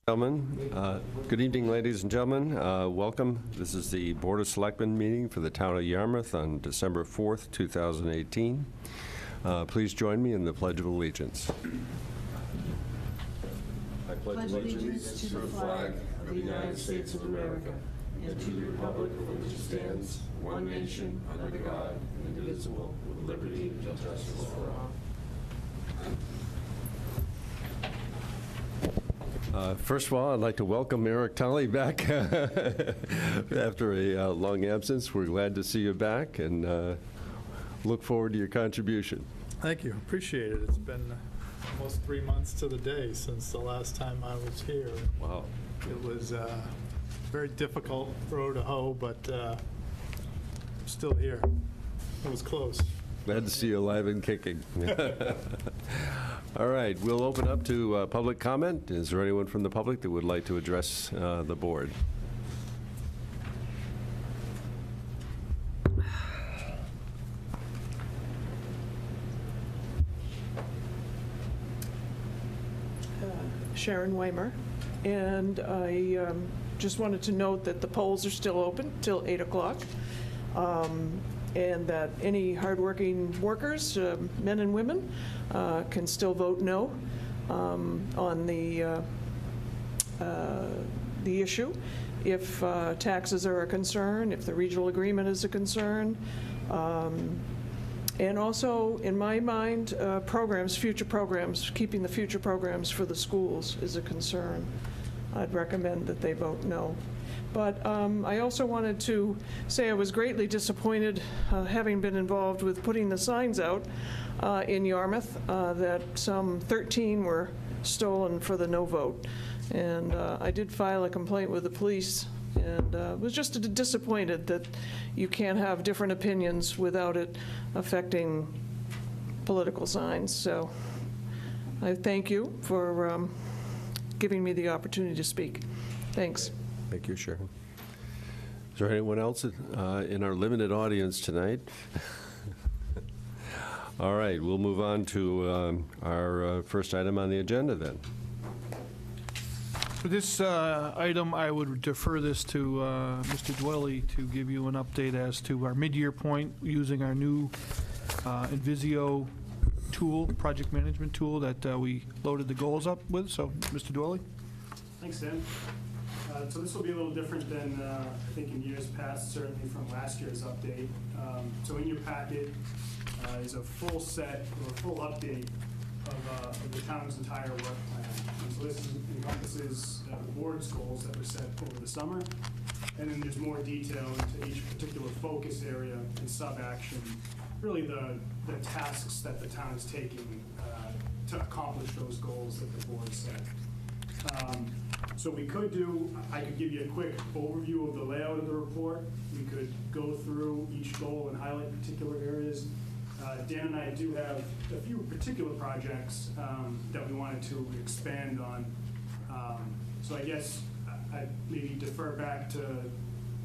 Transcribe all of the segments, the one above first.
Gentlemen, good evening, ladies and gentlemen. Welcome. This is the Board of Selectmen meeting for the town of Yarmouth on December 4th, 2018. Please join me in the Pledge of Allegiance. I pledge allegiance to the flag of the United States of America and to the republic for which it stands, one nation, under God, indivisible, with liberty and justice for all. First of all, I'd like to welcome Eric Tully back after a long absence. We're glad to see you back and look forward to your contribution. Thank you. Appreciate it. It's been almost 3 months to the day since the last time I was here. Wow. It was a very difficult row to hoe, but I'm still here. It was close. Glad to see you alive and kicking. All right, we'll open up to public comment. Is there anyone from the public that would like to address the board? Sharon Weimer, and I just wanted to note that the polls are still open till 8 o'clock. And that any hardworking workers, men and women, can still vote no on the issue. If taxes are a concern, if the regional agreement is a concern, and also, in my mind, programs, future programs, keeping the future programs for the schools is a concern. I'd recommend that they vote no. But I also wanted to say I was greatly disappointed, having been involved with putting the signs out in Yarmouth, that some 13 were stolen for the no vote. And I did file a complaint with the police, and was just disappointed that you can't have different opinions without it affecting political signs. So I thank you for giving me the opportunity to speak. Thanks. Thank you, Sharon. Is there anyone else in our limited audience tonight? All right, we'll move on to our first item on the agenda then. For this item, I would defer this to Mr. Dwelly to give you an update as to our mid-year point using our new Invisio tool, project management tool that we loaded the goals up with. So, Mr. Dwelly. Thanks, Dan. So this will be a little different than I think in years past, certainly from last year's update. So in your packet is a full set or full update of the town's entire work plan. And so this encompasses the board's goals that were set over the summer. And then there's more detail into each particular focus area and sub-action, really the tasks that the town is taking to accomplish those goals that the board set. So we could I could give you a quick overview of the layout of the report. We could go through each goal and highlight particular areas. Dan and I do have a few particular projects that we wanted to expand on. So I guess I'd maybe defer back to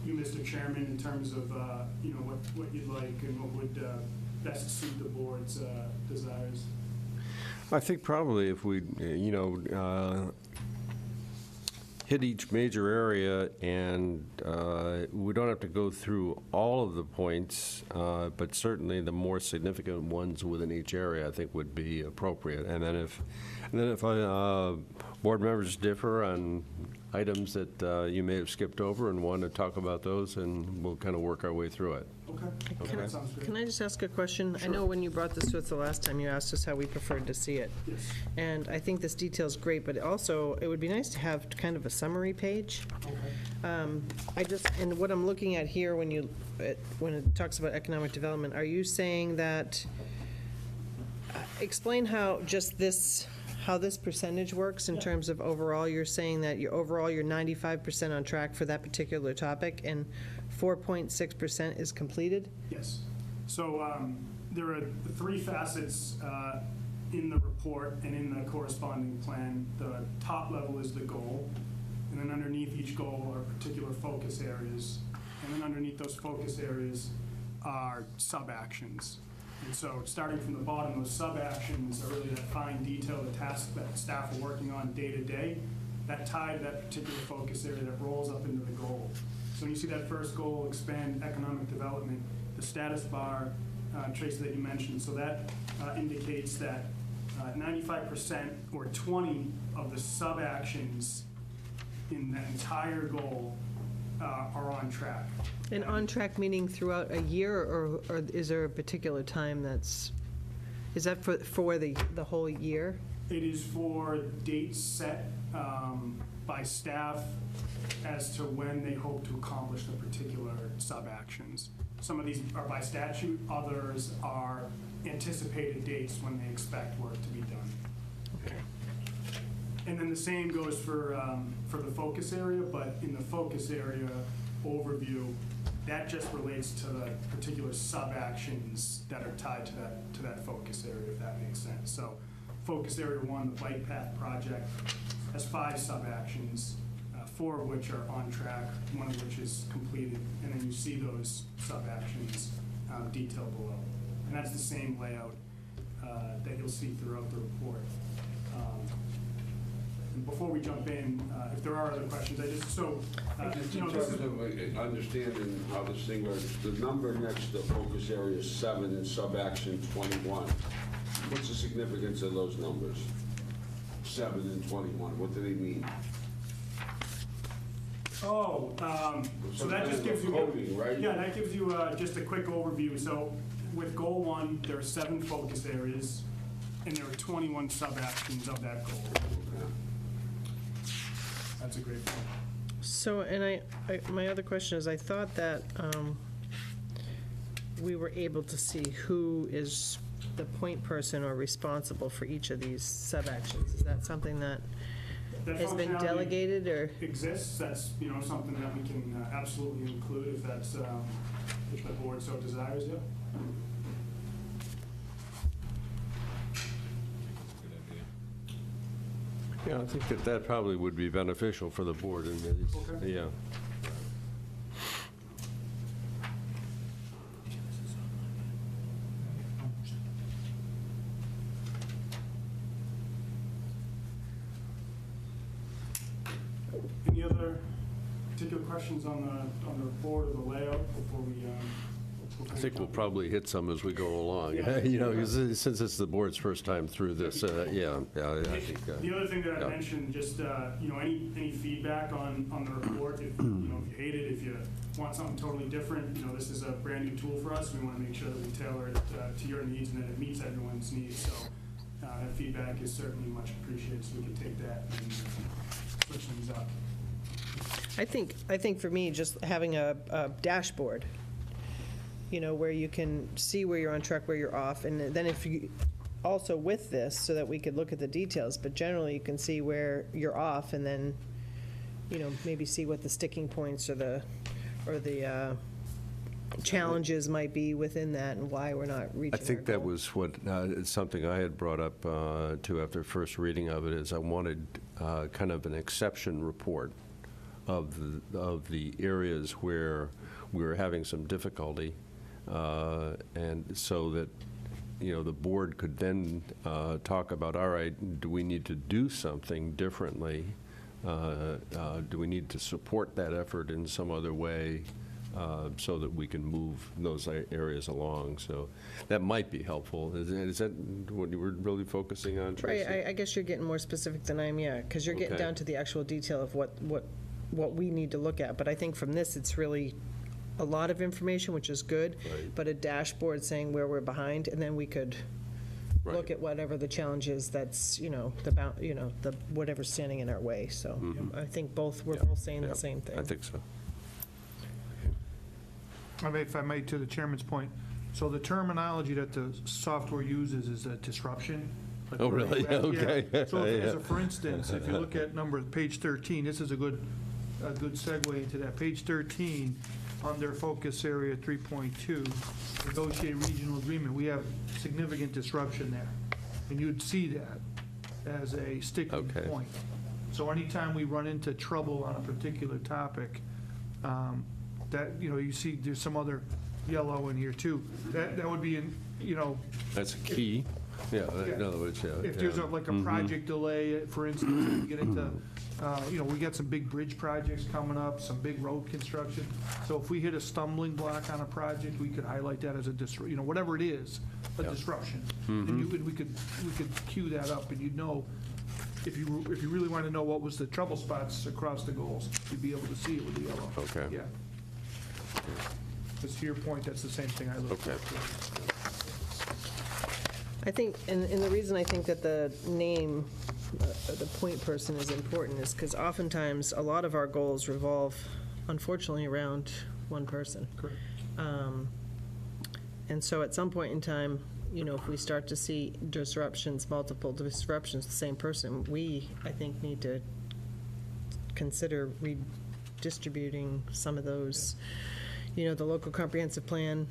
you, Mr. Chairman, in terms of what you'd like and what would best suit the board's desires. I think probably if we, hit each major area, and we don't have to go through all of the points, but certainly the more significant ones within each area I think would be appropriate. And then if board members differ on items that you may have skipped over and want to talk about those, and we'll kind of work our way through it. Okay. That sounds great. Can I just ask a question? Sure. I know when you brought this to us the last time, you asked us how we preferred to see it. Yes. And I think this detail is great, but also it would be nice to have kind of a summary page. Okay. And what I'm looking at here when it talks about economic development, are you saying that, explain how this percentage works in terms of overall? You're saying that you're 95% on track for that particular topic, and 4.6% is completed? Yes. So there are 3 facets in the report and in the corresponding plan. The top level is the goal, and then underneath each goal are particular focus areas, and then underneath those focus areas are sub-actions. And so starting from the bottom, those sub-actions are really that fine detail, the tasks that staff are working on day to day. that tie to that particular focus area that rolls up into the goal. So when you see that first goal, expand economic development, the status bar, Tracy, that you mentioned, so that indicates that 95% or 20 of the sub-actions in that entire goal are on track. And on track meaning throughout a year, or is there a particular time is that for the whole year? It is for dates set by staff as to when they hope to accomplish the particular sub-actions. Some of these are by statute, others are anticipated dates when they expect work to be done. Okay. And then the same goes for the focus area, but in the focus area overview, that just relates to the particular sub-actions that are tied to that focus area, if that makes sense. So focus area 1, the bike path project, has 5 sub-actions, 4 of which are on track, 1 of which is completed, and then you see those sub-actions detailed below. And that's the same layout that you'll see throughout the report. And before we jump in, if there are other questions, Just in terms of understanding how this thing works, the number next to focus area 7 and sub-action 21, what's the significance of those numbers? 7 and 21, what do they mean? so that just gives you, Coding, right? yeah, that gives you just a quick overview. So with goal 1, there are 7 focus areas, and there are 21 sub-actions of that goal. That's a great point. So, and my other question is, I thought that we were able to see who is the point person or responsible for each of these sub-actions. Is that something that That has been functionality delegated, or? exists. That's, something that we can absolutely include if that's, if the board so desires, yeah. Yeah, I think that probably would be beneficial for the board, and it's, Okay. yeah. Any other particular questions on the report or the layout before we? I think we'll probably hit some as we go along. Yeah. 'Cause since it's the board's first time through this, I think. The other thing that I yeah. mentioned, just, any feedback on the report, if you hate it, if you want something totally different, this is a brand-new tool for us. We want to make sure that we tailor it to your needs and that it meets everyone's needs. So that feedback is certainly much appreciated, so we can take that and switch things up. I think for me, just having a dashboard, where you can see where you're on track, where you're off, and then if you, also with this, so that we could look at the details, but generally you can see where you're off, and then, maybe see what the sticking points or the challenges might be within that, and why we're not reaching I our think that goal. was what, something I had brought up too after first reading of it, is I wanted kind of an exception report of the areas where we were having some difficulty, and so that, the board could then talk about, all right, do we need to do something differently? Do we need to support that effort in some other way so that we can move those areas along? So that might be helpful. Is that what you were really focusing on, Tracy? Right, I guess you're getting more specific than I am, yeah, because you're getting Okay. down to the actual detail of what we need to look at. But I think from this, it's really a lot of information, which is good, Right. but a dashboard saying where we're behind, and then we could Right. look at whatever the challenge is that's, the whatever's standing in our way. So I think we're Yeah, both saying yeah, the same thing. I think so. If I may, to the chairman's point, so the terminology that the software uses is a disruption. Like Oh, where really? you have- Okay. yeah. So Yeah. for instance, if you look at page 13, this is a good segue into that. Page 13, under focus area 3.2, negotiate regional agreement, we have significant disruption there. And you'd see that as a sticking Okay. point. So anytime we run into trouble on a particular topic, that, you see there's some other yellow in here too. That would be in, That's a key. Yeah, in Yeah. other words, yeah. if there's yeah. like a project delay, for instance, if you get into We got some big bridge projects coming up, some big road construction. So if we hit a stumbling block on a project, we could highlight that as a whatever it is, a disruption. And we could cue that up, and you'd know, if you really want to know what was the trouble spots across the goals, you'd be able to see it with the yellow. Okay. Yeah. Because to your point, that's the same thing I looked Okay. at. I think, and the reason I think that the name, the point person is important is because oftentimes, a lot of our goals revolve, unfortunately, around one person. Correct. And so at some point in time, if we start to see multiple disruptions, the same person, we, I think, need to consider redistributing some of those, the local comprehensive plan,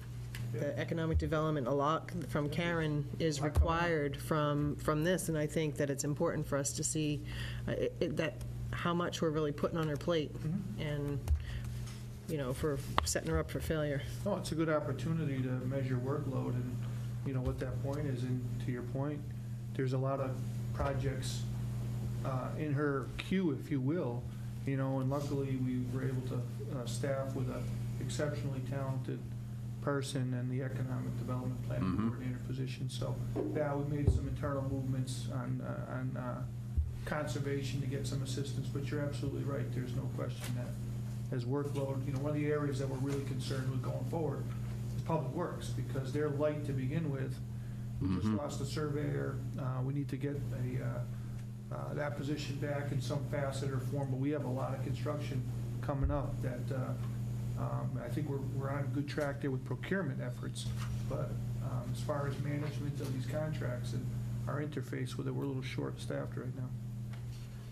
the economic development, a lot from Karen is required from this, and I think that it's important for us to see that how much we're really putting on her plate, and, if we're setting her up for failure. Oh, it's a good opportunity to measure workload and, what that point is. And to your point, there's a lot of projects in her queue, if you will, and luckily we were able to staff with an exceptionally talented person and the economic development planning coordinator position. So, yeah, we made some internal movements on conservation to get some assistance, but you're absolutely right. There's no question that as workload, one of the areas that we're really concerned with going forward is public works, because they're light to begin with. We just lost a surveyor. We need to get that position back in some facet or form, but we have a lot of construction coming up that I think we're on a good track there with procurement efforts, but as far as management of these contracts and our interface with it, we're a little short-staffed right now.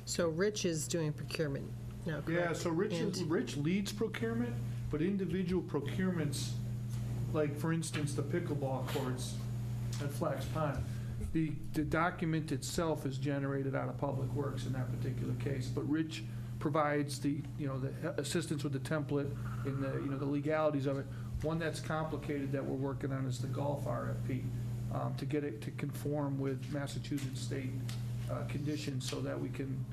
So Rich is doing procurement now, correct? Yeah, so Rich leads procurement, but individual procurements, like, for instance, the pickleball courts at Flax Pond, the document itself is generated out of Public Works in that particular case, but Rich provides the assistance with the template and the legalities of it. One that's complicated that we're working on is the golf RFP, to get it to conform with Massachusetts state conditions so that we can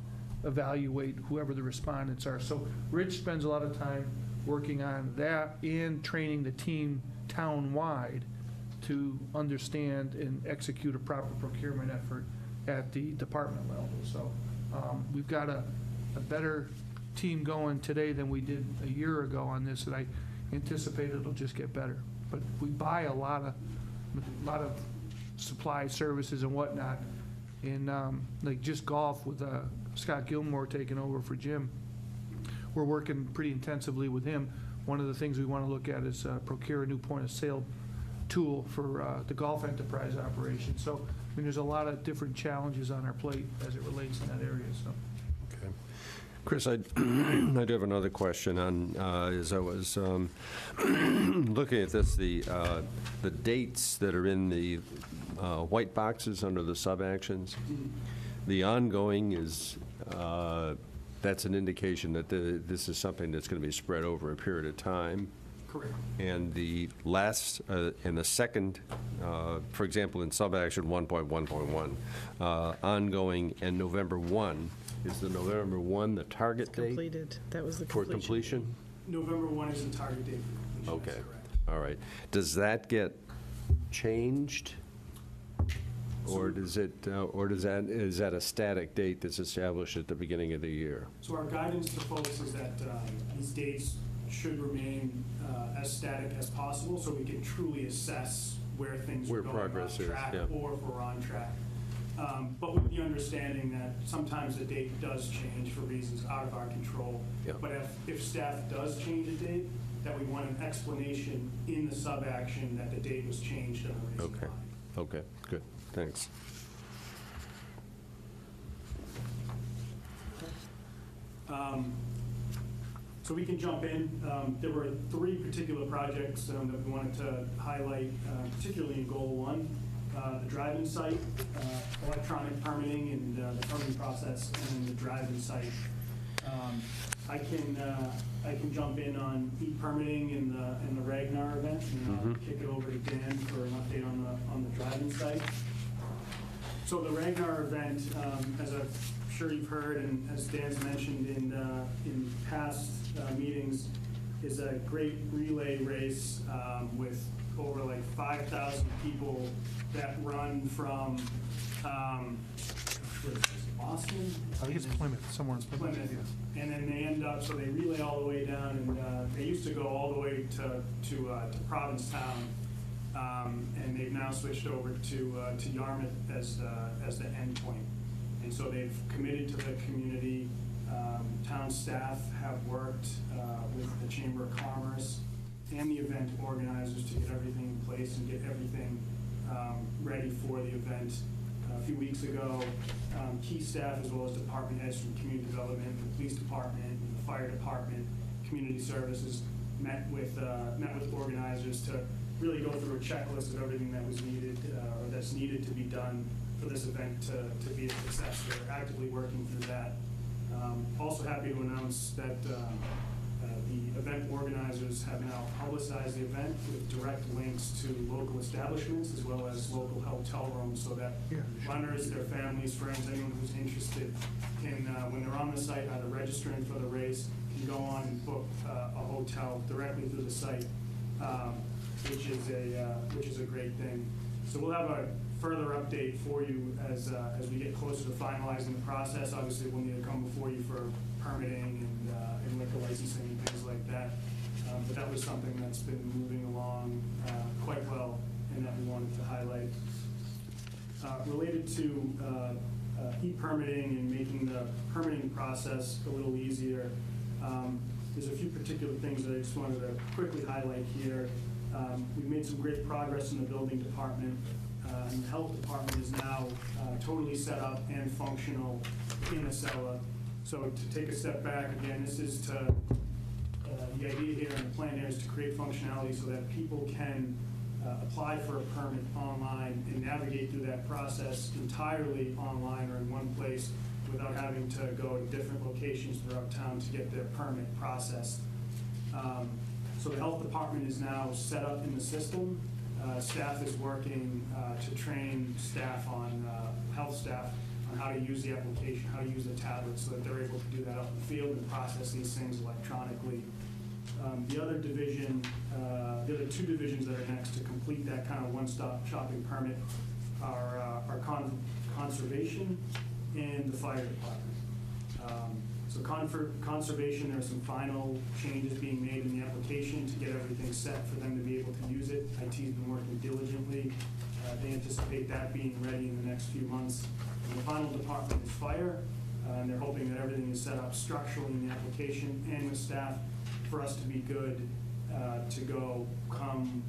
evaluate whoever the respondents are. So Rich spends a lot of time working on that and training the team town-wide to understand and execute a proper procurement effort at the department level. So we've got a better team going today than we did a year ago on this, and I anticipate it'll just get better. But we buy a lot of supply services and whatnot, and like just golf with Scott Gilmore taking over for Jim. We're working pretty intensively with him. One of the things we want to look at is procure a new point-of-sale tool for the golf enterprise operation. So, I mean, there's a lot of different challenges on our plate as it relates in that area, so. Okay. Chris, I do have another question on, as I was looking at this, the dates that are in the white boxes under the sub-actions. The ongoing is, that's an indication that this is something that's going to be spread over a period of time. Correct. And the last, and the second, for example, in sub-action 1.1.1, ongoing and November 1, is the November 1 the target date Completed, that was the for completion. completion? November 1 is the target date for completion. Okay, That's correct. all right. Does that get changed? Or does it, is that a static date that's established at the beginning of the year? So our guidance to folks is that these dates should remain as static as possible, so we can truly assess where things Where are going progress off is, track, yeah. or if we're on track. But with the understanding that sometimes the date does change for reasons out of our control. Yeah. But if staff does change a date, that we want an explanation in the sub-action that the date was changed and the reason Okay. why. Okay, good, thanks. So we can jump in. There were 3 particular projects that we wanted to highlight, particularly in Goal 1. The driving site, electronic permitting and the permitting process, and then the driving site. I can jump in on e-permitting and the Ragnar event, and I'll kick it over to Dan for an update on the driving site. So the Ragnar event, as I've sure you've heard, and as Dan's mentioned in past meetings, is a great relay race with over like 5,000 people that run from where is this, Boston? I think it's Plymouth, somewhere in Plymouth. Plymouth, yeah. and then they end up, so they relay all the way down, and they used to go all the way to Provincetown, and they've now switched over to Yarmouth as the end point. And so they've committed to the community. Town staff have worked with the Chamber of Commerce and the event organizers to get everything in place and get everything ready for the event. A few weeks ago, key staff as well as department heads from community development, the police department, the fire department, community services met with organizers to really go through a checklist of everything that was needed or that's needed to be done for this event to be a success. They're actively working through that. Also happy to announce that the event organizers have now publicized the event with direct links to local establishments as well as local hotel rooms so that runners, their families, friends, anyone who's interested can, when they're on the site, either registering for the race, can go on and book a hotel directly through the site, which is a great thing. So we'll have a further update for you as we get closer to finalizing the process. Obviously, we'll need to come before you for permitting and liquor licensing and things like that. But that was something that's been moving along quite well and that we wanted to highlight. Related to e-permitting and making the permitting process a little easier, there's a few particular things that I just wanted to quickly highlight here. We've made some great progress in the building department. And the health department is now totally set up and functional in Acela. So to take a step back, again, this is to, the idea here and the plan here is to create functionality so that people can apply for a permit online and navigate through that process entirely online or in one place without having to go to different locations throughout town to get their permit processed. So the health department is now set up in the system. Staff is working to train staff on, health staff, on how to use the application, how to use the tablet so that they're able to do that out in the field and process these things electronically. The other division, the other two divisions that are next to complete that kind of one-stop shopping permit are conservation and the fire department. So conservation, there are some final changes being made in the application to get everything set for them to be able to use it. IT's been working diligently. They anticipate that being ready in the next few months. And the final department is fire, and they're hoping that everything is set up structurally in the application and with staff for us to be good to go come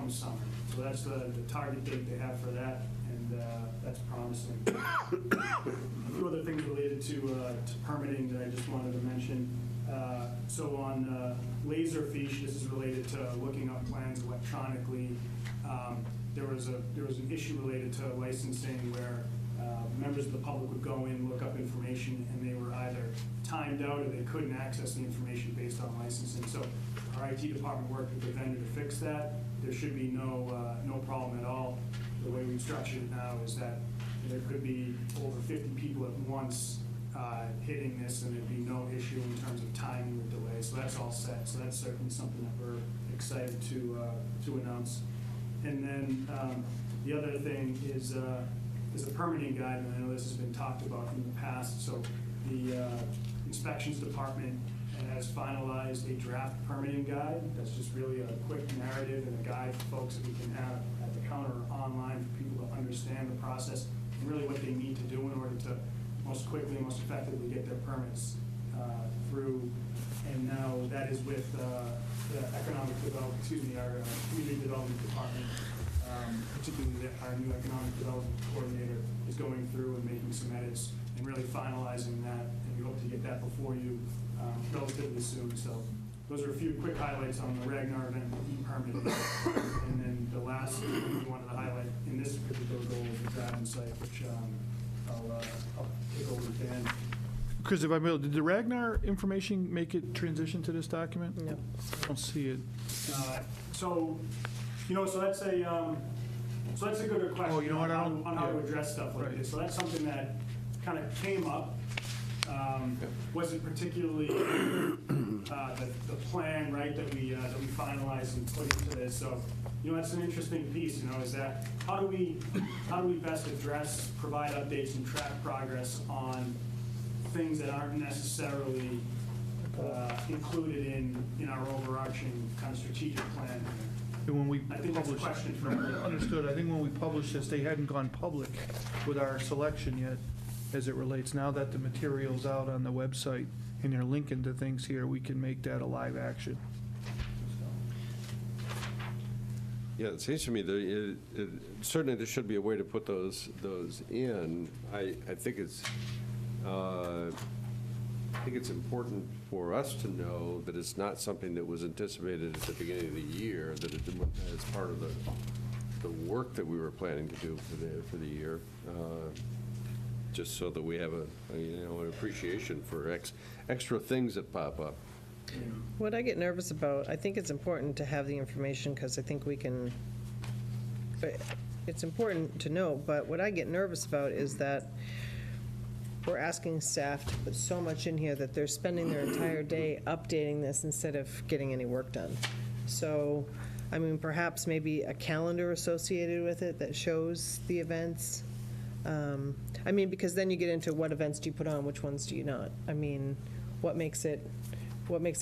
summer. So that's the target date they have for that, and that's promising. A few other things related to permitting that I just wanted to mention. So on Laserfiche, this is related to looking up plans electronically. There was an issue related to licensing where members of the public would go in, look up information, and they were either timed out or they couldn't access the information based on licensing. So our IT department worked with the vendor to fix that. There should be no problem at all. The way we've structured it now is that there could be over 50 people at once hitting this, and there'd be no issue in terms of timing or delay. So that's all set. So that's certainly something that we're excited to announce. And then the other thing is a permitting guide, and I know this has been talked about in the past. So the inspections department has finalized a draft permitting guide. That's just really a quick narrative and a guide for folks that we can have at the counter or online for people to understand the process and really what they need to do in order to most quickly and most effectively get their permits through. And now that is with the economic development, our community development department, particularly our new economic development coordinator is going through and making some edits and really finalizing that. And we hope to get that before you relatively soon. So those are a few quick highlights on the Ragnar event e-permitting. And then the last thing we wanted to highlight in this particular goal is the Dragon site, which I'll take over to Dan. Chris, if I may, did the Ragnar information make it transition to this document? No. I don't see it. So that's a good question. Oh, you know what, I don't- on how to address stuff like Right. this. So that's something that kind of came up. Wasn't particularly the plan, right, that we finalized and put into this. So, that's an interesting piece, is that how do we best address, provide updates and track progress on things that aren't necessarily included in our overarching kind of strategic plan. And when we I think that's a published, question for no, everyone. understood, I think when we published this, they hadn't gone public with our selection yet as it relates. Now that the material's out on the website and they're linking to things here, we can make that a live action. Yeah, it seems to me that certainly there should be a way to put those in. I think it's important for us to know that it's not something that was anticipated at the beginning of the year, that it as part of the work that we were planning to do for the year, just so that we have an appreciation for extra things that pop up. What I get nervous about, I think it's important to have the information because I think we can, it's important to know, but what I get nervous about is that we're asking staff to put so much in here that they're spending their entire day updating this instead of getting any work done. So, perhaps maybe a calendar associated with it that shows the events. Because then you get into what events do you put on, which ones do you not? What makes it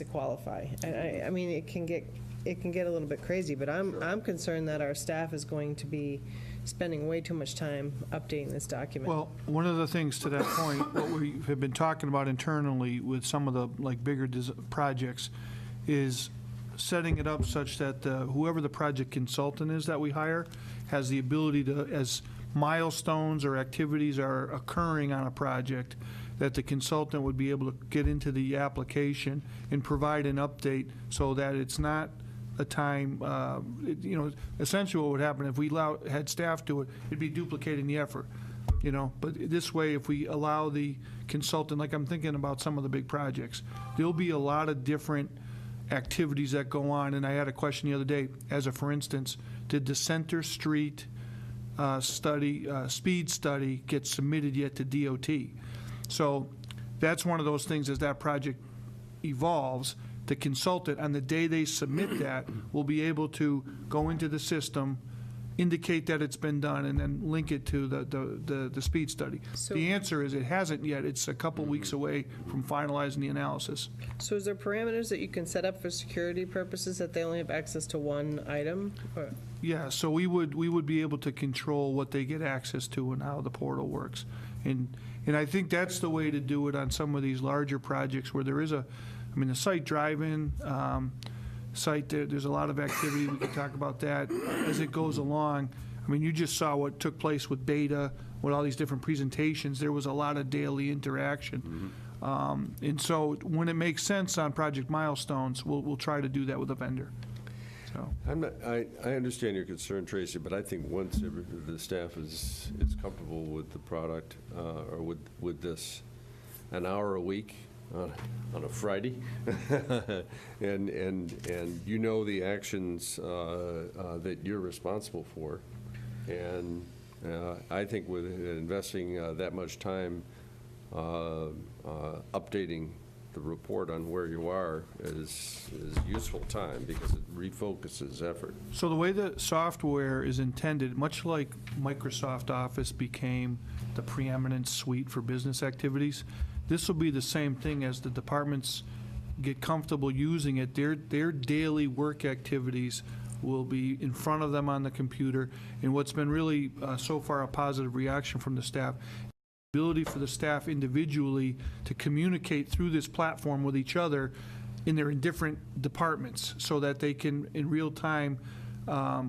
qualify? It can get a little bit crazy, but I'm concerned that our staff is going to be spending way too much time updating this document. Well, one of the things to that point, what we have been talking about internally with some of the bigger projects is setting it up such that whoever the project consultant is that we hire has the ability to, as milestones or activities are occurring on a project, that the consultant would be able to get into the application and provide an update so that it's not a time, essentially what would happen if we had staff do it, it'd be duplicating the effort, But this way, if we allow the consultant, like I'm thinking about some of the big projects, there'll be a lot of different activities that go on. And I had a question the other day, for instance, did the Center Street speed study get submitted yet to DOT? So that's one of those things as that project evolves. The consultant, on the day they submit that, will be able to go into the system, indicate that it's been done, and then link it to the speed study. So- The answer is it hasn't yet. It's a couple weeks away from finalizing the analysis. So is there parameters that you can set up for security purposes that they only have access to one item? Or- Yeah, so we would be able to control what they get access to and how the portal works. And I think that's the way to do it on some of these larger projects where there is the site drive-in, there's a lot of activity. We can talk about that as it goes along. You just saw what took place with Beta, with all these different presentations. There was a lot of daily interaction. And so when it makes sense on project milestones, we'll try to do that with a vendor. So. I understand your concern, Tracy, but I think once the staff is comfortable with the product, or with this, an hour a week on a Friday, and the actions that you're responsible for, and I think with investing that much time updating the report on where you are is useful time because it refocuses effort. So the way the software is intended, much like Microsoft Office became the preeminent suite for business activities, this will be the same thing as the departments get comfortable using it. Their daily work activities will be in front of them on the computer. And what's been really so far a positive reaction from the staff, ability for the staff individually to communicate through this platform with each other in their different departments so that they can in real time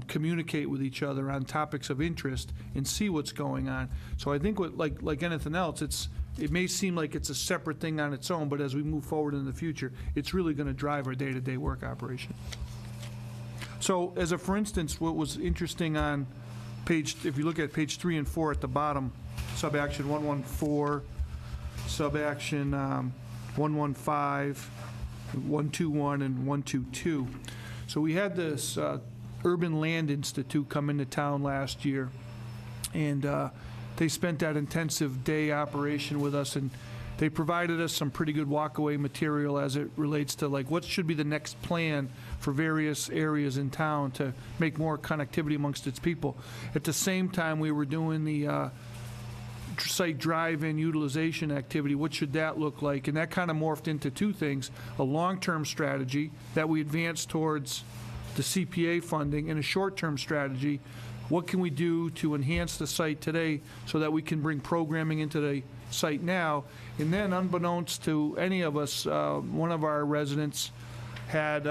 communicate with each other on topics of interest and see what's going on. So I think like anything else, it may seem like it's a separate thing on its own, but as we move forward in the future, it's really going to drive our day-to-day work operation. So for instance, what was interesting on if you look at page 3 and 4 at the bottom, subaction 114, subaction 115, 121, and 122. So we had this Urban Land Institute come into town last year, and they spent that intensive day operation with us, and they provided us some pretty good walkaway material as it relates to like what should be the next plan for various areas in town to make more connectivity amongst its people. At the same time, we were doing the site drive-in utilization activity. What should that look like? And that kind of morphed into two things: a long-term strategy that we advanced towards the CPA funding, and a short-term strategy. What can we do to enhance the site today so that we can bring programming into the site now? And then, unbeknownst to any of us, one of our residents had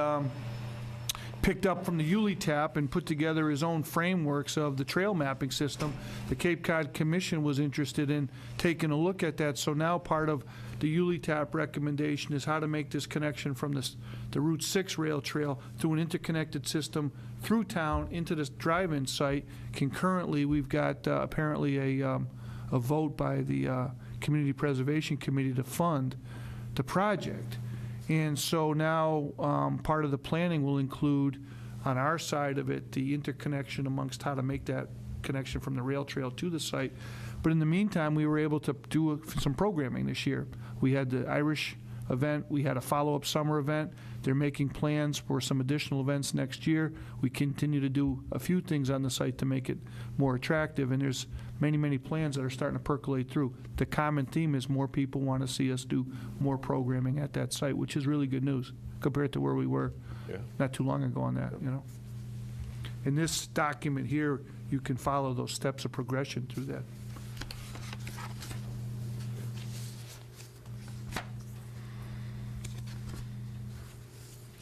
picked up from the Yulee tap and put together his own frameworks of the trail mapping system. The Cape Cod Commission was interested in taking a look at that, so now part of the Yulee tap recommendation is how to make this connection from the Route 6 rail trail through an interconnected system through town into this drive-in site. Concurrently, we've got apparently a vote by the Community Preservation Committee to fund the project. And so now part of the planning will include, on our side of it, the interconnection amongst how to make that connection from the rail trail to the site. But in the meantime, we were able to do some programming this year. We had the Irish event. We had a follow-up summer event. They're making plans for some additional events next year. We continue to do a few things on the site to make it more attractive, and there's many, many plans that are starting to percolate through. The common theme is more people want to see us do more programming at that site, which is really good news compared to where we were not too long ago on that, you know. In this document here, you can follow those steps of progression through that.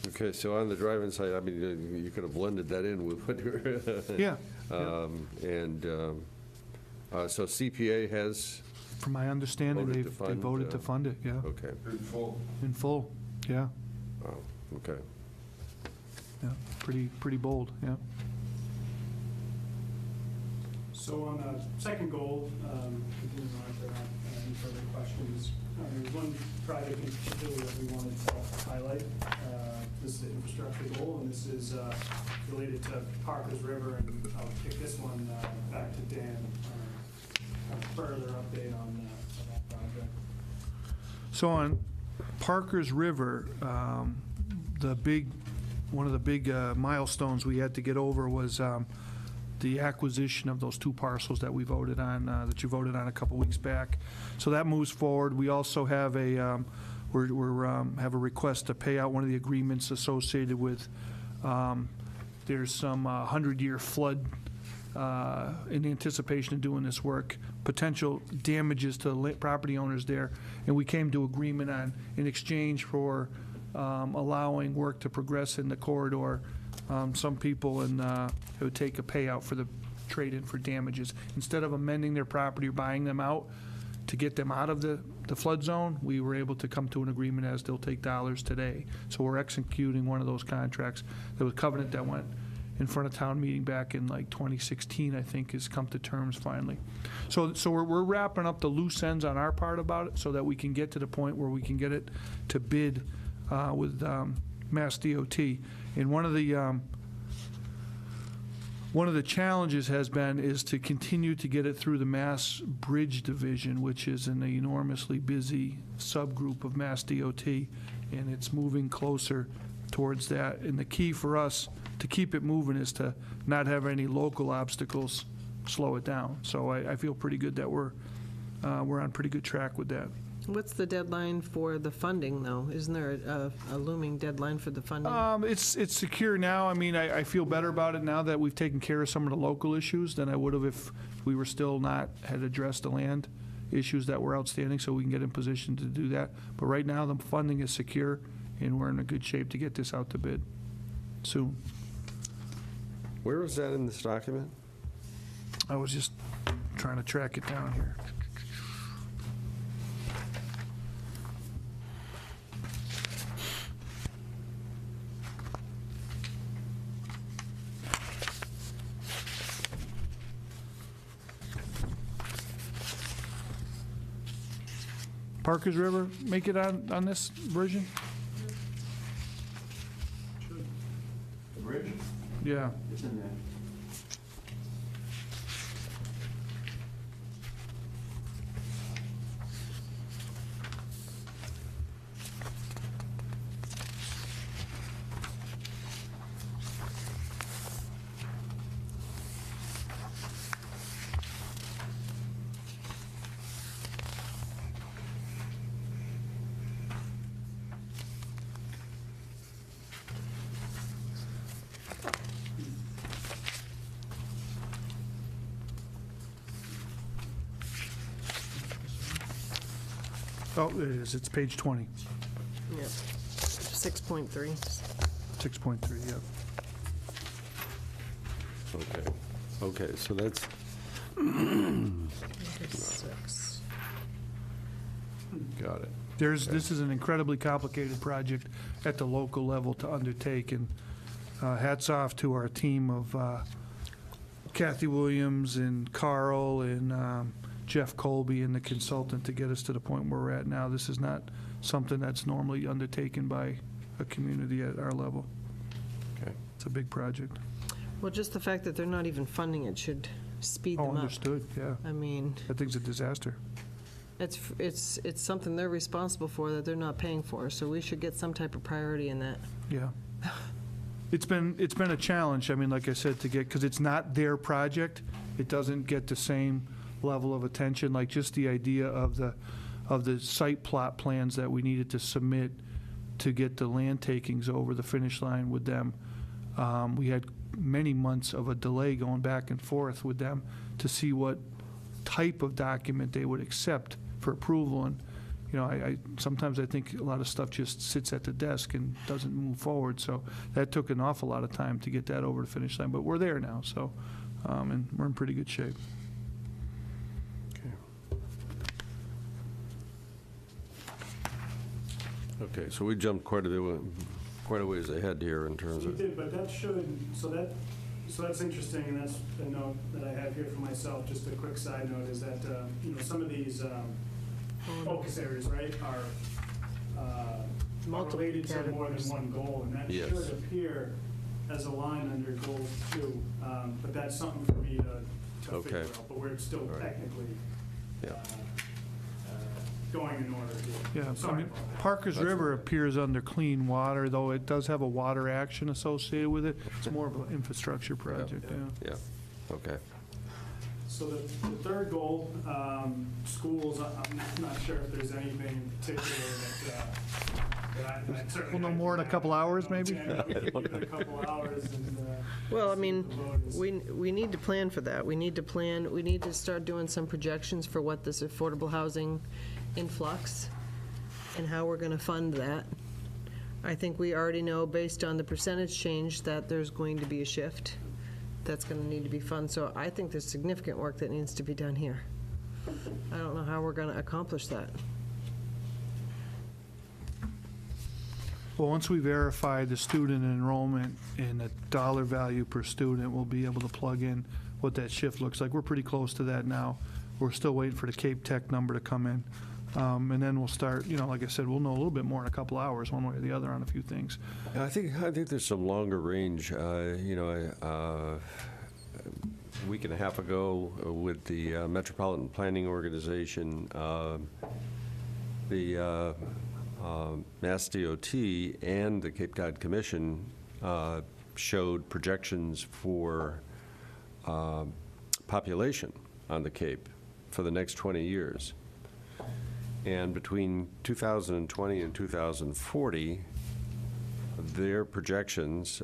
Okay, so on the drive-in site, I mean, you could have blended that in with what you were. Yeah. So CPA has, From my understanding, Voted to they fund, voted to fund it, yeah, okay, In full. in full, yeah, wow, okay. yeah, pretty bold, yeah. So on the second goal, continuing on if there aren't any further questions, there's one project in particular that we wanted to highlight. This is the infrastructure goal, and this is related to Parker's River, and I'll kick this one back to Dan. A further update on that project. So on Parker's River, one of the big milestones we had to get over was the acquisition of those two parcels that we voted on, that you voted on a couple weeks back. So that moves forward. We also have have a request to pay out one of the agreements associated with, there's some 100-year flood in anticipation of doing this work, potential damages to property owners there, and we came to agreement on, in exchange for allowing work to progress in the corridor, some people it would take a payout for the trade-in for damages. Instead of amending their property or buying them out to get them out of the flood zone, we were able to come to an agreement as they'll take dollars today. So we're executing one of those contracts. There was a covenant that went in front of town meeting back in like 2016, I think, has come to terms finally. So we're wrapping up the loose ends on our part about it so that we can get to the point where we can get it to bid with Mass DOT. And one of the challenges is to continue to get it through the Mass Bridge Division, which is an enormously busy subgroup of Mass DOT, and it's moving closer towards that. And the key for us to keep it moving is to not have any local obstacles slow it down. So I feel pretty good that we're on pretty good track with that. What's the deadline for the funding, though? Isn't there a looming deadline for the funding? It's secure now. I mean, I feel better about it now that we've taken care of some of the local issues than I would have if we were still had addressed the land issues that were outstanding, so we can get in position to do that. But right now, the funding is secure, and we're in a good shape to get this out to bid soon. Where is that in this document? I was just trying to track it down here. Parker's River, make it on this version? The bridge? Yeah. It's in there. Oh, it is, it's page 20, Yeah. 6.3. 6.3, yep. Okay, so that's, Six. got it. This is an incredibly complicated project at the local level to undertake, and hats off to our team of Kathy Williams and Carl and Jeff Colby and the consultant to get us to the point where we're at now. This is not something that's normally undertaken by a community at our level. Okay. It's a big project. Well, just the fact that they're not even funding it should speed Oh, them up. understood, yeah. I mean, That thing's a disaster. it's something they're responsible for that they're not paying for, so we should get some type of priority in that. Yeah. It's been a challenge, I mean, like I said, to get, because it's not their project, it doesn't get the same level of attention, like just the idea of the site plot plans that we needed to submit to get the land takings over the finish line with them. We had many months of a delay going back and forth with them to see what type of document they would accept for approval. And, you know, I sometimes I think a lot of stuff just sits at the desk and doesn't move forward. So that took an awful lot of time to get that over the finish line. But we're there now, so, and we're in pretty good shape. Okay, so we jumped quite a ways ahead here in terms We of, did, but that should, so that's interesting, and that's a note that I have here for myself. Just a quick side note is that, you know, some of these focus areas, right, are Multiple related to more categories. than one goal, and that Yes. should appear as a line under goal 2. But that's something for me to Okay. figure out, but we're still All right. technically Yeah. going in order here. Yeah, I Sorry mean, about that. Parker's That's River appears under clean water, though it does have a water action associated with it. It's more of an infrastructure project, yeah. yeah, okay. So the third goal, schools, I'm not sure if there's anything in particular that I certainly. We'll know more in a couple hours, maybe? Yeah, we could give it a couple hours and. Well, I see mean, what the vote is. we need to plan for that. We need to start doing some projections for what this affordable housing influx and how we're going to fund that. I think we already know, based on the percentage change, that there's going to be a shift that's going to need to be funded. So I think there's significant work that needs to be done here. I don't know how we're going to accomplish that. Well, once we verify the student enrollment and the dollar value per student, we'll be able to plug in what that shift looks like. We're pretty close to that now. We're still waiting for the Cape Tech number to come in. And then we'll start, you know, like I said, we'll know a little bit more in a couple hours, one way or the other, on a few things. I think there's some longer range, you know, a week and a half ago with the Metropolitan Planning Organization, the Mass DOT and the Cape Cod Commission showed projections for population on the Cape for the next 20 years. And between 2020 and 2040, their projections,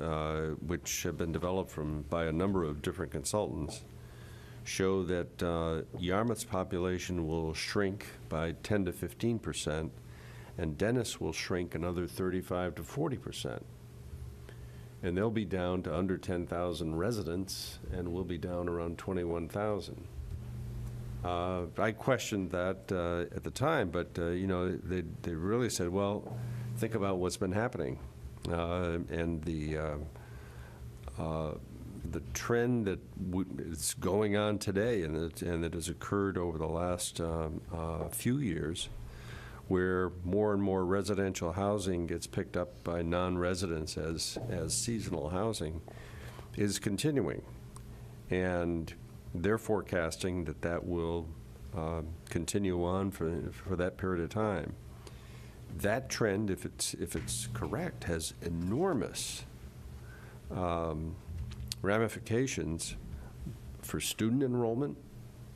which have been developed by a number of different consultants, show that Yarmouth's population will shrink by 10 to 15%, and Dennis will shrink another 35 to 40%. And they'll be down to under 10,000 residents, and we'll be down around 21,000. I questioned that at the time, but you know, they really said, well, think about what's been happening, and the trend that is going on today, and that has occurred over the last few years, where more and more residential housing gets picked up by non-residents as seasonal housing, is continuing, and they're forecasting that will continue on for that period of time. That trend, if it's correct, has enormous ramifications for student enrollment.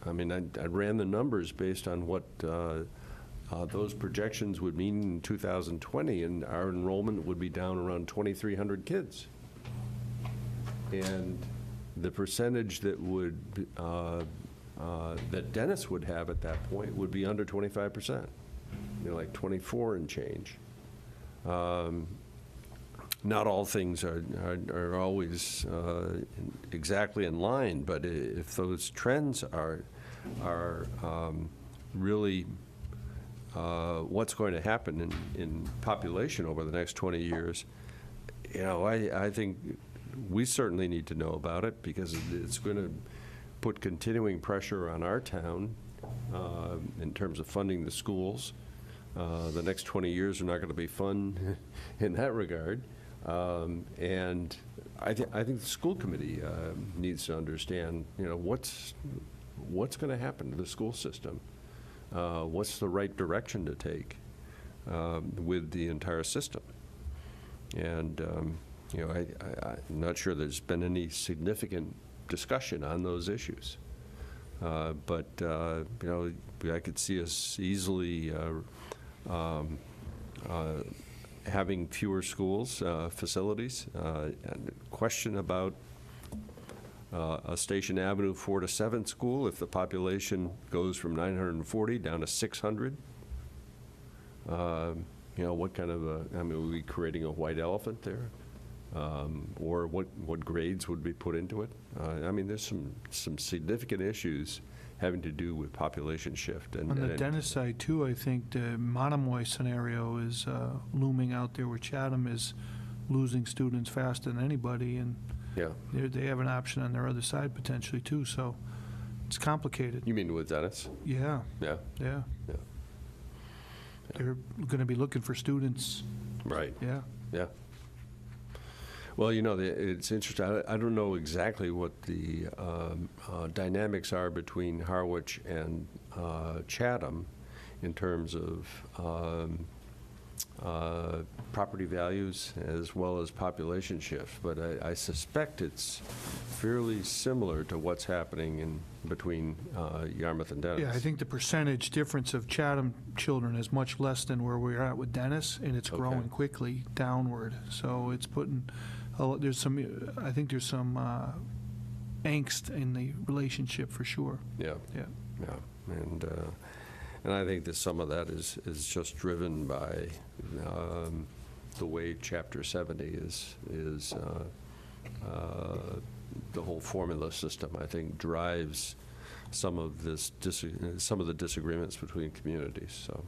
I mean, I ran the numbers based on what those projections would mean in 2020, and our enrollment would be down around 2,300 kids. And the percentage that that Dennis would have at that point would be under 25%. like 24 and change. Not all things are always exactly in line, but if those trends are really what's going to happen in population over the next 20 years, I think we certainly need to know about it, because it's going to put continuing pressure on our town in terms of funding the schools. The next 20 years are not going to be fun in that regard. And I think the school committee needs to understand, what's going to happen to the school system. What's the right direction to take with the entire system? And, I'm not sure there's been any significant discussion on those issues. But I could see us easily having fewer schools, facilities. And question about a Station Avenue 4 to 7 school, if the population goes from 940 down to 600. What kind of are we creating a white elephant there? Or what grades would be put into it? There's some significant issues having to do with population shift. On the dentist side, too, I think the Monomoy scenario is looming out there, where Chatham is losing students faster than anybody, and yeah, they have an option on their other side potentially, too, so it's complicated. You mean with dentists? Yeah, Yeah. yeah. Yeah. They're going to be looking for students. Right. Yeah. Yeah. Well, it's interesting. I don't know exactly what the dynamics are between Harwich and Chatham in terms of property values as well as population shift, but I suspect it's fairly similar to what's happening in between Yarmouth and Dennis. Yeah, I think the percentage difference of Chatham children is much less than where we're at with Dennis, and it's growing Okay. quickly downward. So it's putting, there's some angst in the relationship for sure. Yeah. Yeah. Yeah, and I think that some of that is just driven by the way Chapter 70 is the whole formula system, I think, drives some of the disagreements between communities. So,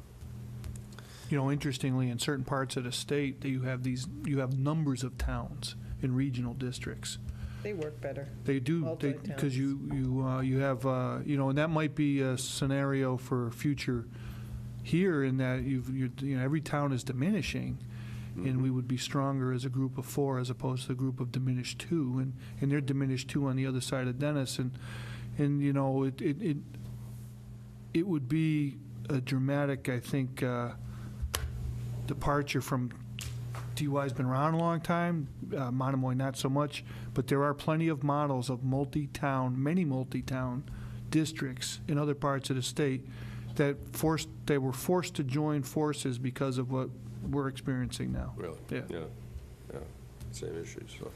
Interestingly, in certain parts of the state, that you have numbers of towns in regional districts. They work better. They do, Multi-towns. because you have, and that might be a scenario for future here, in that every town is diminishing, and we would be stronger as a group of 4 as opposed to a group of diminished 2, and they're diminished 2 on the other side of Dennis, and it would be a dramatic, I think, departure from DUI's been around a long time, Monomoy not so much, but there are plenty of models of many multi-town districts in other parts of the state that were forced to join forces because of what we're experiencing now. really, Yeah. yeah, same issue. So,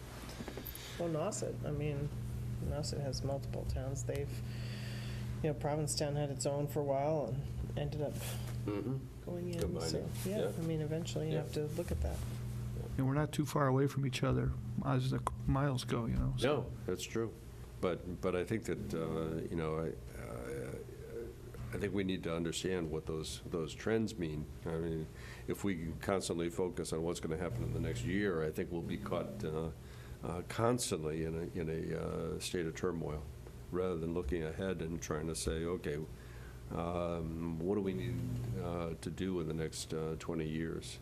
Well, Nauset has multiple towns. Provincetown had its own for a while and ended up going in. Combining, So, yeah. Eventually you Yeah. have to look at that. And we're not too far away from each other as the miles go, so. no, that's true. But I think that I think we need to understand what those trends mean. If we constantly focus on what's going to happen in the next year, I think we'll be caught constantly in a state of turmoil, rather than looking ahead and trying to say, okay, what do we need to do in the next 20 years,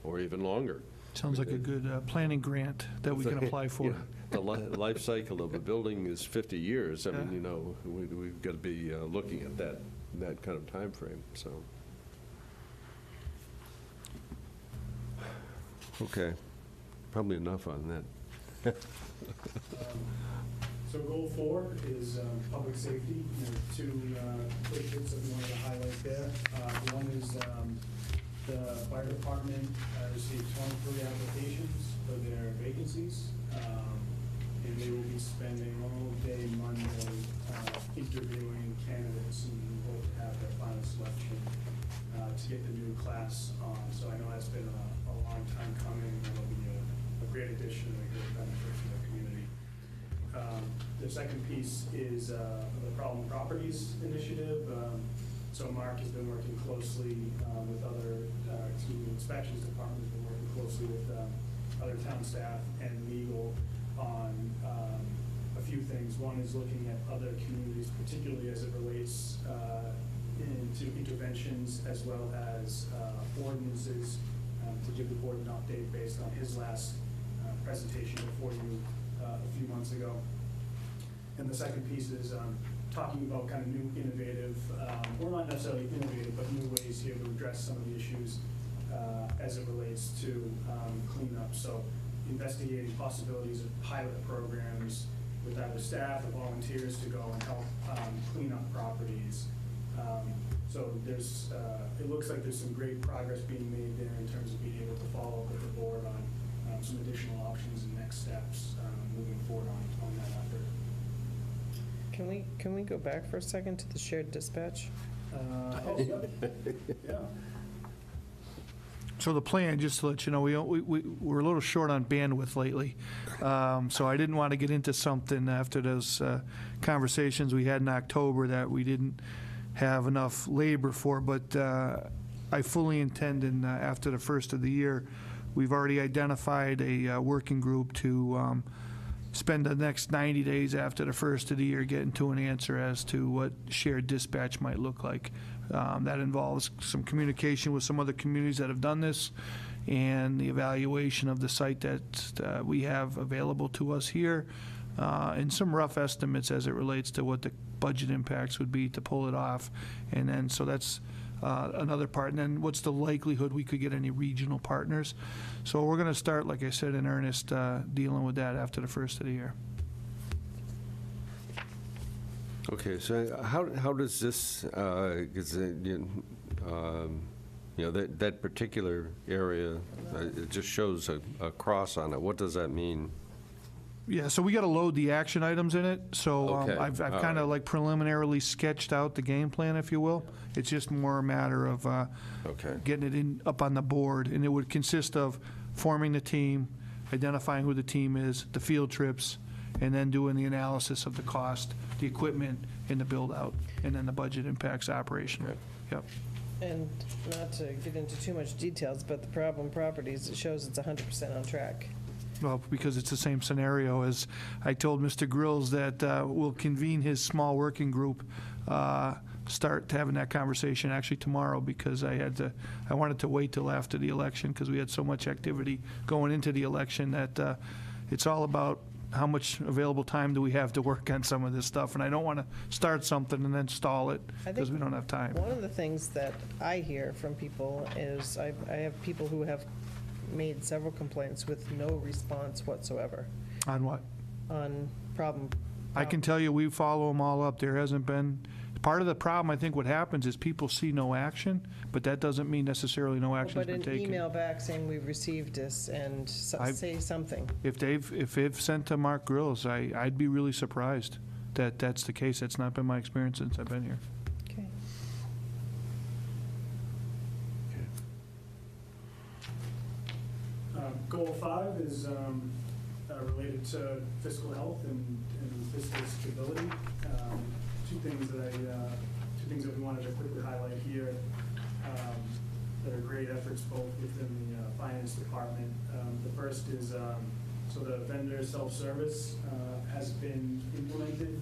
or even longer? Sounds like a good planning grant that we can apply for. Yeah, the life cycle of a building is 50 years. We've got to be looking at that kind of time frame. So, okay, probably enough on that. So goal 4 is public safety. There are 2 quick hits that we wanted to highlight there. One is the fire department received 23 applications for their vacancies, and they will be spending all day Monday interviewing candidates, and hope to have their final selection to get the new class on. So I know that's been a long time coming, and it'll be a great addition and a great benefit for the community. The second piece is the Problem Properties Initiative. So Mark has been working closely with the inspections department has been working closely with other town staff and legal on a few things. One is looking at other communities, particularly as it relates into interventions as well as ordinances, to give the board an update based on his last presentation before you a few months ago. And the second piece is talking about kind of new innovative, or not necessarily innovative, but new ways here to address some of the issues as it relates to cleanup. So investigating possibilities of pilot programs with either staff or volunteers to go and help clean up properties. So there's, it looks like there's some great progress being made there in terms of being able to follow up with the board on some additional options and next steps moving forward on that effort. Can we go back for a second to the shared dispatch? Yeah. So the plan, just to let you know, we're a little short on bandwidth lately. So I didn't want to get into something after those conversations we had in October that we didn't have enough labor for, but I fully intend, and after the first of the year, we've already identified a working group to spend the next 90 days after the first of the year getting to an answer as to what shared dispatch might look like. That involves some communication with some other communities that have done this, and the evaluation of the site that we have available to us here, and some rough estimates as it relates to what the budget impacts would be to pull it off. And then, so that's another part. And then what's the likelihood we could get any regional partners? So we're going to start, like I said, in earnest, dealing with that after the first of the year. Okay, so how does this, that particular area, it just shows a cross on it. What does that mean? Yeah, so we got to load the action items in it. So Okay, I've all kind of right. like preliminarily sketched out the game plan, if you will. It's just more a matter of Okay. getting it up on the board, and it would consist of forming the team, identifying who the team is, the field trips, and then doing the analysis of the cost, the equipment, and the build-out, and then the budget impacts operationally. Yep. And not to get into too much details, but the Problem Properties, it shows it's 100% on track. Well, because it's the same scenario as I told Mr. Grills that we'll convene his small working group, start having that conversation actually tomorrow, because I wanted to wait till after the election because we had so much activity going into the election that it's all about how much available time do we have to work on some of this stuff, and I don't want to start something and then stall it I because think we don't have time. One of the things that I hear from people is I have people who have made several complaints with no response whatsoever On what? on problem. I can tell you, we follow them all up. There hasn't been, part of the problem, I think what happens is people see no action, but that doesn't mean necessarily no action's But been an taken. email back saying we've received this and say something. If they've sent to Mark Grills, I'd be really surprised that that's the case. That's not been my experience since I've been here. Okay. Goal 5 is related to fiscal health and fiscal stability. Two things that we wanted to quickly highlight here that are great efforts both within the finance department. The first is so the vendor self-service has been implemented,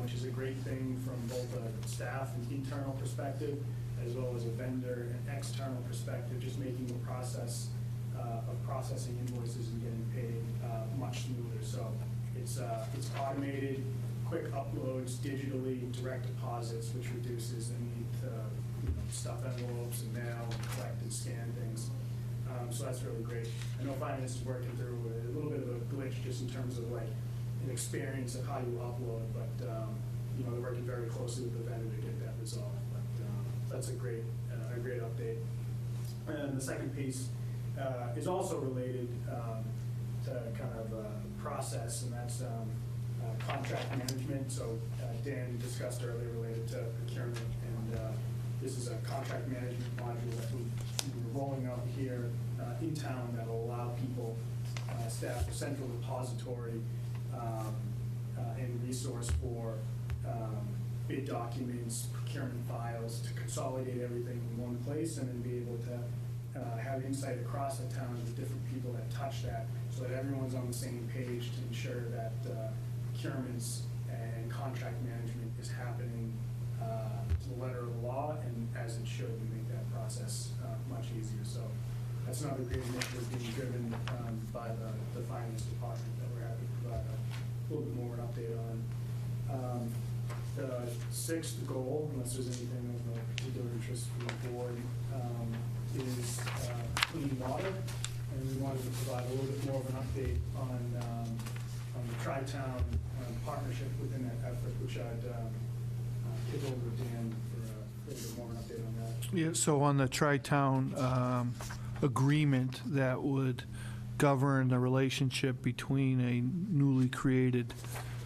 which is a great thing from both a staff and internal perspective, as well as a vendor and external perspective, just making the process of processing invoices and getting paid much smoother. So it's automated, quick uploads digitally, direct deposits, which reduces the need to stuff envelopes and mail, collect and scan things. So that's really great. I know finance is working through a little bit of a glitch just in terms of like an experience of how you upload, but they're working very closely with the vendor to get that resolved. But that's a great update. And the second piece is also related to kind of process, and that's contract management. So Dan discussed earlier related to procurement and This is a contract management module that we're rolling out here in town that will allow people, staff, a central repository and resource for bid documents, procurement files, to consolidate everything in one place and then be able to have insight across the town with different people that touch that, so that everyone's on the same page to ensure that procurements and contract management is happening to the letter of the law and as it should, to make that process much easier. So that's another great initiative being driven by the finance department that we're happy to provide a little bit more of an update on. The sixth goal, unless there's anything of particular interest from the board, is clean water. And we wanted to provide a little bit more of an update on the Tri-Town partnership within that effort, which I'd kick over to Dan for a little bit more of an update on that. Yeah, so on the Tri-Town agreement that would govern the relationship between a newly created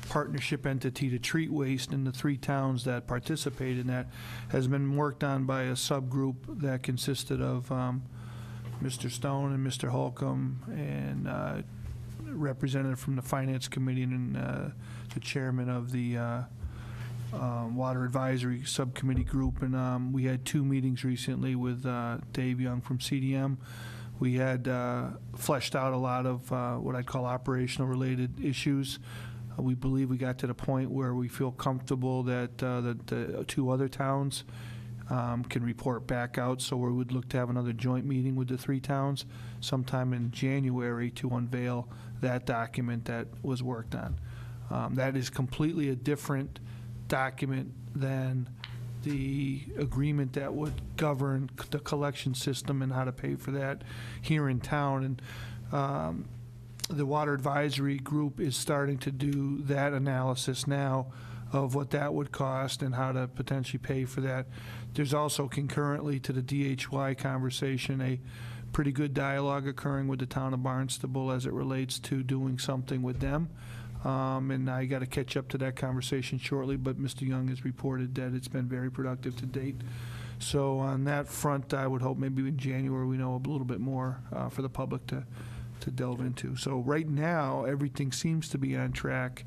partnership entity to treat waste in the 3 towns that participate in that has been worked on by a subgroup that consisted of Mr. Stone and Mr. Holcomb and representative from the Finance Committee and the chairman of the Water Advisory Subcommittee group. And we had 2 meetings recently with Dave Young from CDM. We had fleshed out a lot of what I'd call operational related issues. We believe we got to the point where we feel comfortable that the 2 other towns can report back out. So we would look to have another joint meeting with the 3 towns sometime in January to unveil that document that was worked on. That is completely a different document than the agreement that would govern the collection system and how to pay for that here in town. And the Water Advisory Group is starting to do that analysis now of what that would cost and how to potentially pay for that. There's also concurrently to the DHY conversation a pretty good dialogue occurring with the town of Barnstable as it relates to doing something with them. And I got to catch up to that conversation shortly, but Mr. Young has reported that it's been very productive to date. So on that front, I would hope maybe in January we know a little bit more for the public to delve into. So right now, everything seems to be on track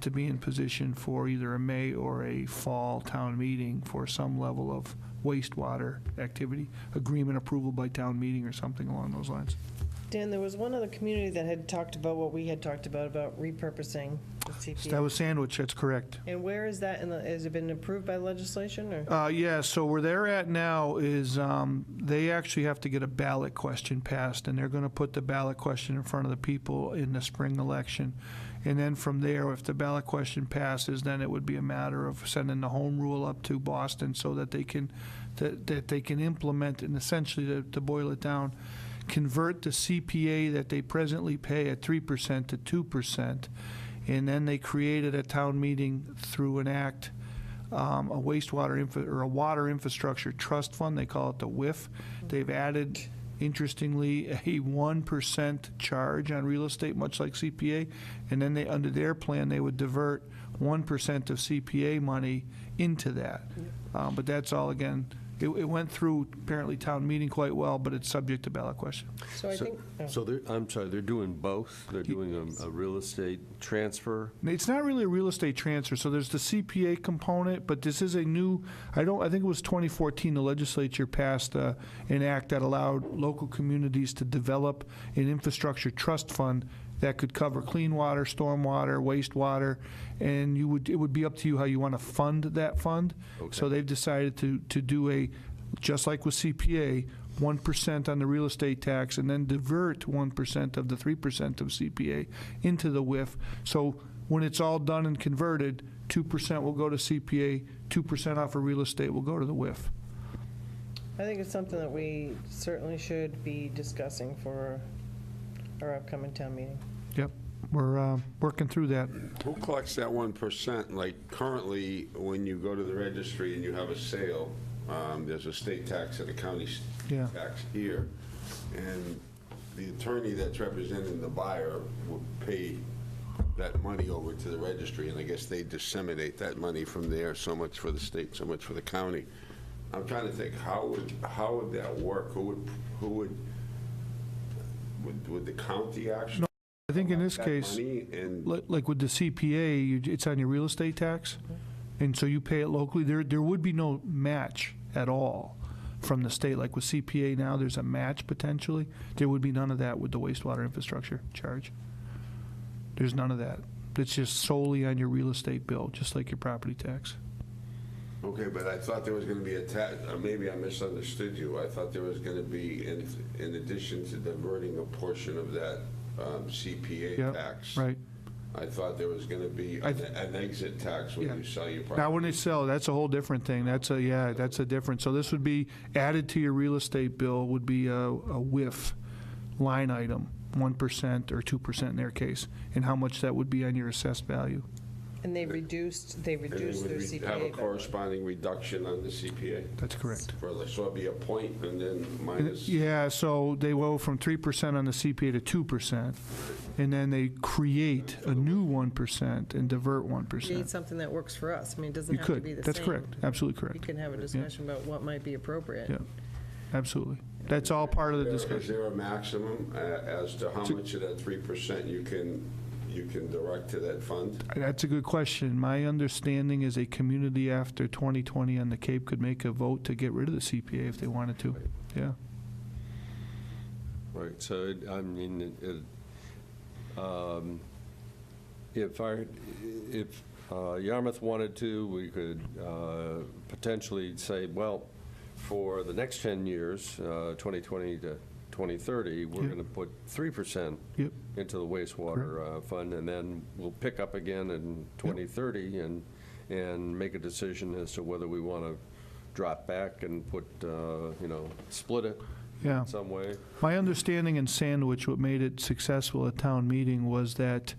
to be in position for either a May or a fall town meeting for some level of wastewater activity, agreement approval by town meeting or something along those lines. Dan, there was one other community that had talked about what we had talked about repurposing the CPA. That was Sandwich, that's correct. And where is that, has it been approved by legislation, or? Yeah, so where they're at now is they actually have to get a ballot question passed, and they're going to put the ballot question in front of the people in the spring election. And then from there, if the ballot question passes, then it would be a matter of sending the home rule up to Boston so that they can implement, and essentially, to boil it down, convert the CPA that they presently pay at 3% to 2%, and then they created a town meeting through an act, a wastewater or a water infrastructure trust fund. They call it the WIF. They've added, interestingly, a 1% charge on real estate, much like CPA, and then they, under their plan, they would divert 1% of CPA money into that. But that's all, again, it went through apparently town meeting quite well, but it's subject to ballot question. So I think, So I'm sorry, they're doing both? They're doing a real estate transfer? It's not really a real estate transfer, so there's the CPA component, but this is a new, I think it was 2014, the legislature passed an act that allowed local communities to develop an infrastructure trust fund that could cover clean water, stormwater, wastewater, and it would be up to you how you want to fund that fund. Okay. So they've decided to do just like with CPA, 1% on the real estate tax, and then divert 1% of the 3% of CPA into the WIF. So when it's all done and converted, 2% will go to CPA, 2% off of real estate will go to the WIF. I think it's something that we certainly should be discussing for our upcoming town meeting. Yep, we're working through that. Who collects that 1%? Like currently, when you go to the registry and you have a sale, there's a state tax and a county Yeah. tax here. And the attorney that's representing the buyer will pay that money over to the registry, and I guess they disseminate that money from there, so much for the state, so much for the county. I'm trying to think, how would that work? Who would the county actually? I think in this that case, money and like with the CPA, it's on your real estate tax, and so you pay it locally. There would be no match at all from the state. Like with CPA now, there's a match potentially. There would be none of that with the wastewater infrastructure charge. There's none of that. It's just solely on your real estate bill, just like your property tax. Okay, but I thought there was going to be a tax, or maybe I misunderstood you. I thought there was going to be, in addition to diverting a portion of that CPA Yep, tax. right. I thought there was going to be an exit tax when Yeah. you sell your property. Now, when they sell, that's a whole different thing. That's a different. So this would be added to your real estate bill would be a WIF line item, 1% or 2% in their case, and how much that would be on your assessed value. And they reduced And it their would CPA. have a by what? corresponding reduction on the CPA. That's correct. So it'd be a point and then minus. Yeah, so they go from 3% on the CPA to 2%, and then they create a new 1% and divert Create 1%. something that works for us. I mean, it doesn't You have to be could. the same. That's correct. Absolutely We correct. can have a discussion about what might be appropriate. Yeah, absolutely. That's all part of the Is discussion. there a maximum as to how much of that 3% you can direct to that fund? That's a good question. My understanding is a community after 2020 on the Cape could make a vote to get rid of the CPA if they wanted to. Yeah. Right, so, if Yarmouth wanted to, we could potentially say, well, for the next 10 years, 2020 to 2030, we're Yep. going to put 3% Yep. into the wastewater fund, and then we'll pick up again in 2030 and make a decision as to whether we want to drop back and put, split it Yeah. in some way. My understanding in Sandwich, what made it successful at town meeting was that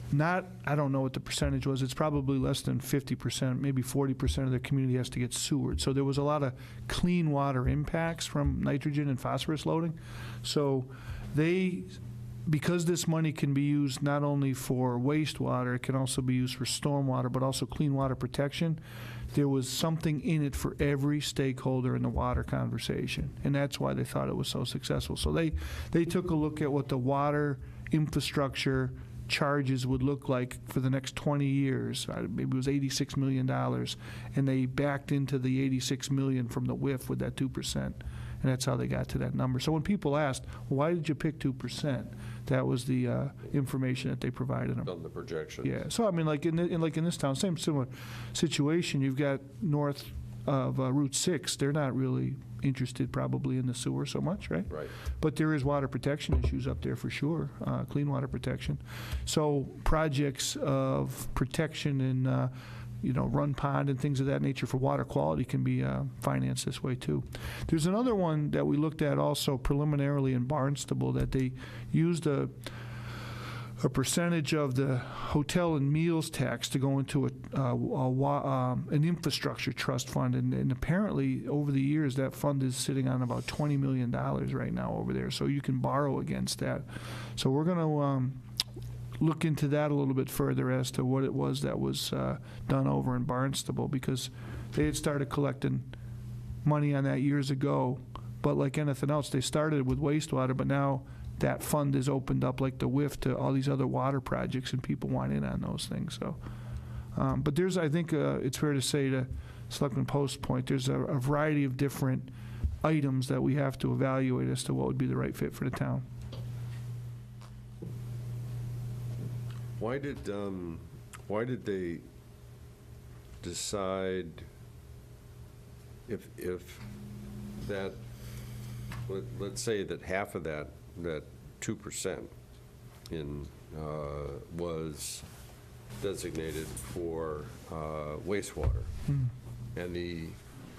I don't know what the percentage was, it's probably less than 50%, maybe 40% of the community has to get sewered. So there was a lot of clean water impacts from nitrogen and phosphorus loading. So because this money can be used not only for wastewater, it can also be used for stormwater, but also clean water protection, there was something in it for every stakeholder in the water conversation. And that's why they thought it was so successful. So they took a look at what the water infrastructure charges would look like for the next 20 years. Maybe it was $86 million, and they backed into the $86 million from the WIF with that 2%, and that's how they got to that number. So when people asked, well, why did you pick 2%? That was the information that they provided them. On the projections. Yeah, so I mean, like in this town, similar situation. You've got north of Route 6. They're not really interested probably in the sewer so much, right? Right. But there is water protection issues up there for sure, clean water protection. So projects of protection and run pond and things of that nature for water quality can be financed this way too. There's another one that we looked at also preliminarily in Barnstable that they used a percentage of the hotel and meals tax to go into an infrastructure trust fund, and apparently over the years that fund is sitting on about $20 million right now over there, so you can borrow against that. So we're going to look into that a little bit further as to what it was that was done over in Barnstable, because they had started collecting money on that years ago, but like anything else, they started with wastewater, but now that fund is opened up like the WIF to all these other water projects, and people want in on those things. So, but there's, I think it's fair to say, to Selectman Post's point, there's a variety of different items that we have to evaluate as to what would be the right fit for the town. Why did they decide if that, let's say that half of that 2% was designated for wastewater, and the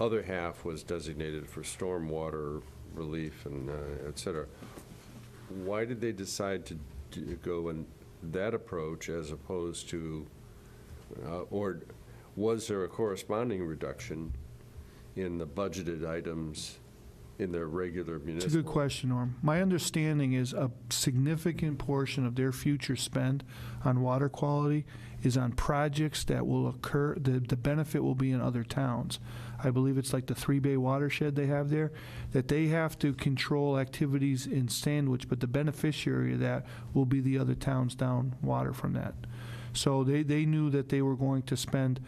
other half was designated for stormwater relief and et cetera. Why did they decide to go in that approach as opposed to, or was there a corresponding reduction in the budgeted items in their regular municipal. It's a good question, Norm. My understanding is a significant portion of their future spend on water quality is on projects that will occur, the benefit will be in other towns. I believe it's like the 3-bay watershed they have there, that they have to control activities in Sandwich, but the beneficiary of that will be the other towns down water from that. So they knew that they were going to spend,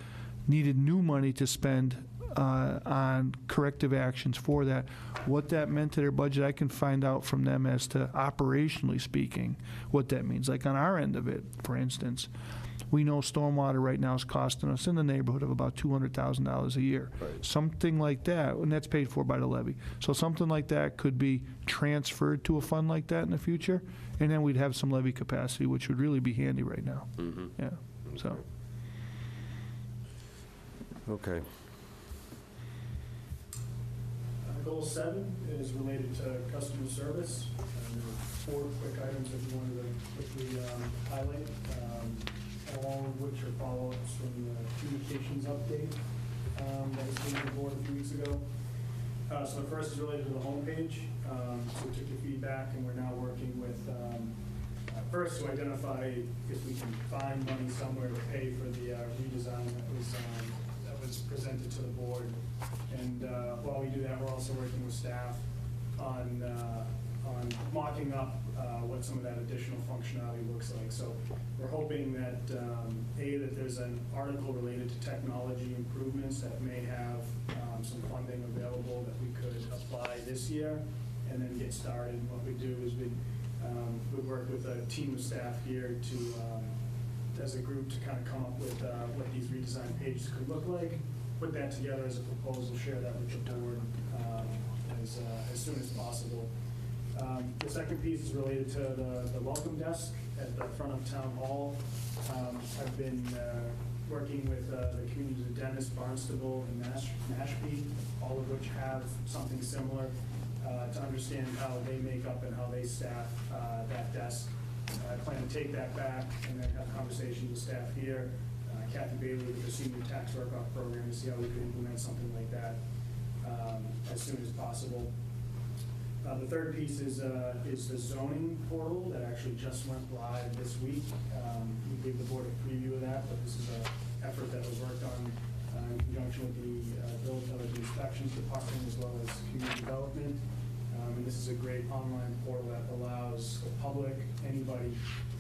needed new money to spend on corrective actions for that. What that meant to their budget, I can find out from them as to, operationally speaking, what that means. Like on our end of it, for instance, we know stormwater right now is costing us in the neighborhood of about $200,000 a year. Right. Something like that, and that's paid for by the levy. So something like that could be transferred to a fund like that in the future, and then we'd have some levy capacity, which would really be handy right now. Yeah, so. Okay. Goal 7 is related to customer service. There are 4 quick items that we wanted to quickly highlight, all of which are follow-ups from the communications update that was given to the board a few weeks ago. So the first is related to the homepage. So we took your feedback, and we're now working with, first to identify if we can find money somewhere to pay for the redesign that was presented to the board. And while we do that, we're also working with staff on mocking up what some of that additional functionality looks like. So we're hoping that, that there's an article related to technology improvements that may have some funding available that we could apply this year and then get started. What we do is we work with a team of staff here to, as a group, to kind of come up with what these redesigned pages could look like, put that together as a proposal, share that with the board as soon as possible. The second piece is related to the welcome desk at the front of Town Hall. I've been working with the communities of Dennis, Barnstable, and Mashpee, all of which have something similar, to understand how they make up and how they staff that desk. I plan to take that back and then have conversations with staff here. Kathy Bailey with the Senior Tax Work-Off Program to see how we can implement something like that as soon as possible. The third piece is the zoning portal that actually just went live this week. We gave the board a preview of that, but this is an effort that was worked on in conjunction with the inspections department as well as community development. And this is a great online portal that allows the public, anybody,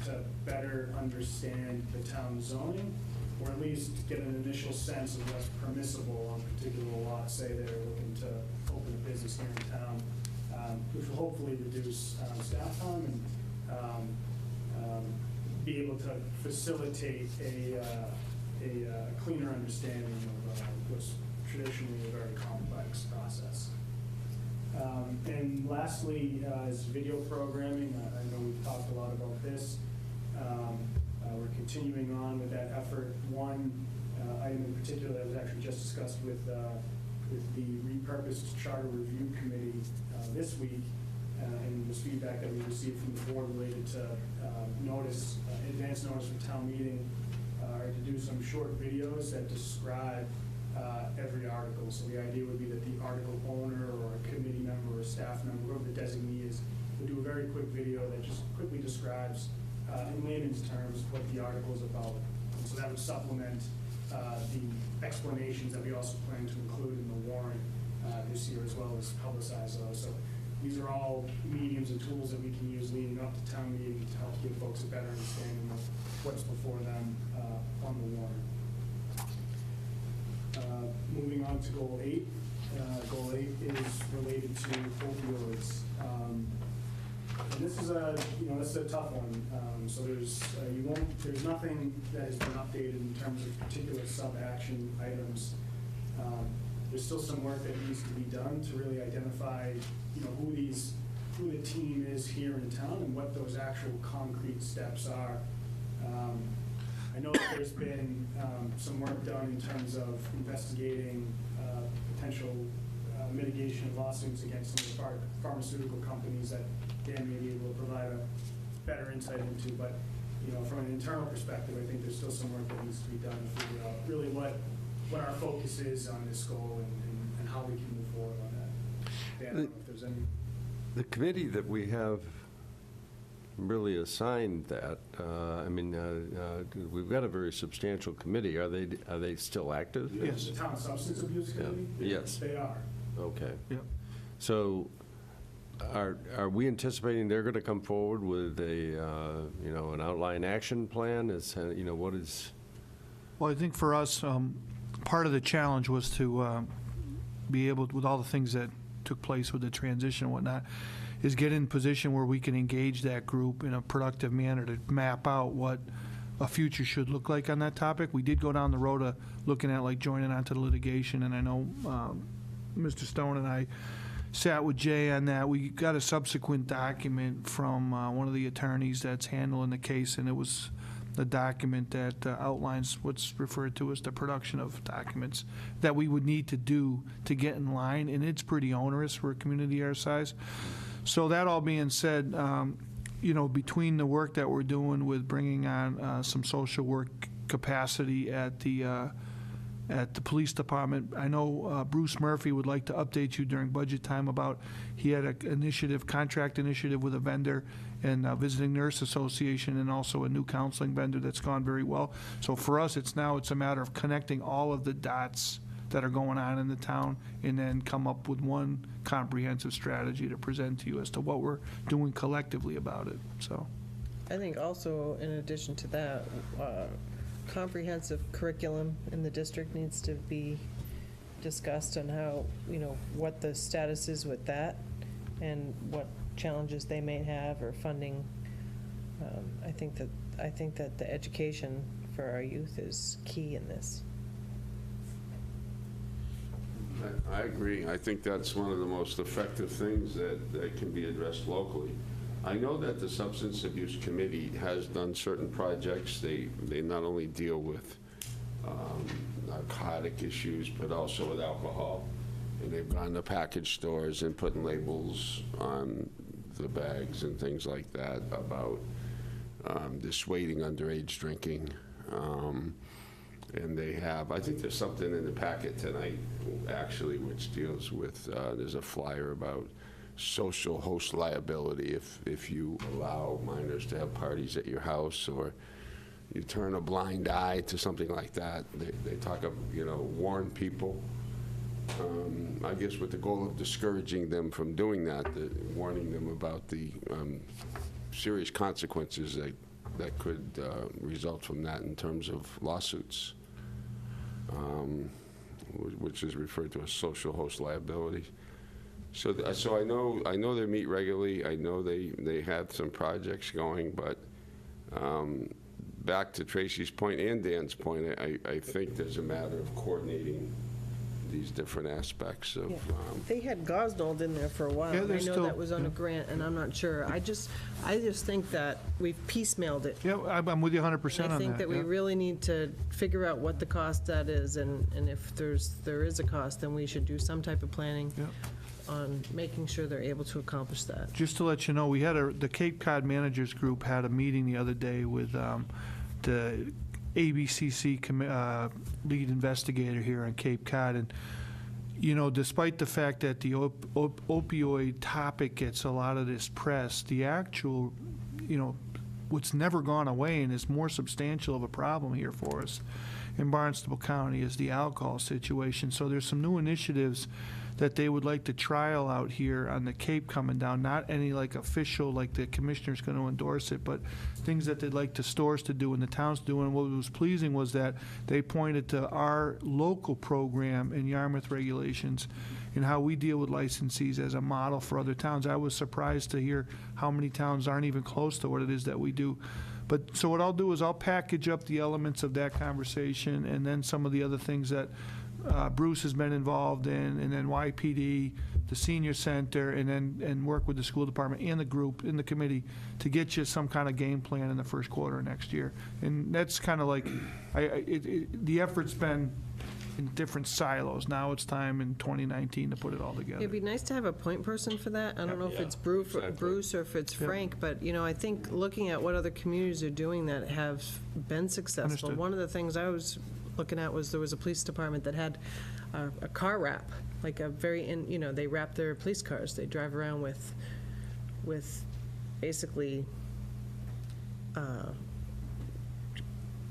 to better understand the town zoning, or at least get an initial sense of what's permissible on particular lots. Say they're looking to open a business here in town, which will hopefully reduce staff time and be able to facilitate a cleaner understanding of what's traditionally a very complex process. And lastly is video programming. I know we've talked a lot about this. We're continuing on with that effort. One item in particular that was actually just discussed with the repurposed charter review committee this week, and was feedback that we received from the board related to advance notice for town meeting, or to do some short videos that describe every article. So the idea would be that the article owner or a committee member or a staff member, whoever the designee is, would do a very quick video that just quickly describes in layman's terms what the article is about. And so that would supplement the explanations that we also plan to include in the warrant this year, as well as publicize those. So these are all mediums and tools that we can use leading up to town meeting to help give folks a better understanding of what's before them on the warrant. Moving on to Goal 8. Goal 8 is related to opioids. And this is this is a tough one. So there's nothing that has been updated in terms of particular sub-action items. There's still some work that needs to be done to really identify, who the team is here in town and what those actual concrete steps are. I know that there's been some work done in terms of investigating potential mitigation of lawsuits against some of the pharmaceutical companies that Dan may be able to provide a better insight into. But from an internal perspective, I think there's still some work that needs to be done to figure out really what our focus is on this goal and how we can move forward on that. Dan, I don't know if there's any. The committee that we have really assigned that, we've got a very substantial committee. Are they still active? Yes. The Town Substance Abuse Yeah. Committee? Yes. They are. Okay. Yep. So are we anticipating they're going to come forward with an outline action plan? What is? Well, I think for us, part of the challenge was to be able, with all the things that took place with the transition and whatnot, is get in position where we can engage that group in a productive manner to map out what a future should look like on that topic. We did go down the road of looking at like joining onto the litigation, and I know Mr. Stone and I sat with Jay on that. We got a subsequent document from one of the attorneys that's handling the case, and it was the document that outlines what's referred to as the production of documents that we would need to do to get in line, and it's pretty onerous for a community our size. So that all being said, between the work that we're doing with bringing on some social work capacity at the police department, I know Bruce Murphy would like to update you during budget time about, he had a contract initiative with a vendor and Visiting Nurse Association, and also a new counseling vendor that's gone very well. So for us, it's a matter of connecting all of the dots that are going on in the town, and then come up with one comprehensive strategy to present to you as to what we're doing collectively about it, so. I think also, in addition to that, comprehensive curriculum in the district needs to be discussed on how, what the status is with that, and what challenges they may have, or funding. I think that the education for our youth is key in this. I agree. I think that's one of the most effective things that can be addressed locally. I know that the Substance Abuse Committee has done certain projects. They not only deal with narcotic issues, but also with alcohol. And they've gone to package stores and putting labels on the bags and things like that about dissuading underage drinking. And they have, I think there's something in the packet tonight, actually, which deals with, there's a flyer about social host liability if you allow minors to have parties at your house, or you turn a blind eye to something like that. They talk of, warn people, I guess with the goal of discouraging them from doing that, warning them about the serious consequences that could result from that in terms of lawsuits. Which is referred to as social host liability. So I know they meet regularly. I know they have some projects going, but back to Tracy's point and Dan's point, I think there's a matter of coordinating these different aspects of. Yeah. They had Gosnold in there for a while. Yeah, and I they're know still- that was on a grant, and I'm not sure. I just think that we've piecemealed it. Yeah, I'm with you 100% on that. I think that we yeah. really need to figure out what the cost that is, and if there is a cost, then we should do some type of planning Yeah. on making sure they're able to accomplish that. Just to let you know, the Cape Cod Managers Group had a meeting the other day with the ABCC lead investigator here on Cape Cod, and despite the fact that the opioid topic gets a lot of this press, the actual, what's never gone away and is more substantial of a problem here for us in Barnstable County is the alcohol situation. So there's some new initiatives that they would like to trial out here on the Cape coming down, not any like official, like the commissioner's going to endorse it, but things that they'd like the stores to do and the towns to do. And what was pleasing was that they pointed to our local program in Yarmouth regulations and how we deal with licensees as a model for other towns. I was surprised to hear how many towns aren't even close to what it is that we do. But so what I'll do is I'll package up the elements of that conversation and then some of the other things that Bruce has been involved in, and then YPD, the senior center, and work with the school department and the group in the committee to get you some kind of game plan in the first quarter of next year. And that's kind of like, the effort's been in different silos. Now it's time in 2019 to put it all together. It'd be nice to have a point person for that. I don't know if it's Bruce or if it's Frank, but, I think looking at what other communities are doing that have been successful. Understood. One of the things I was looking at was there was a police department that had a car wrap, like a very, you know, they wrap their police cars. They drive around with basically,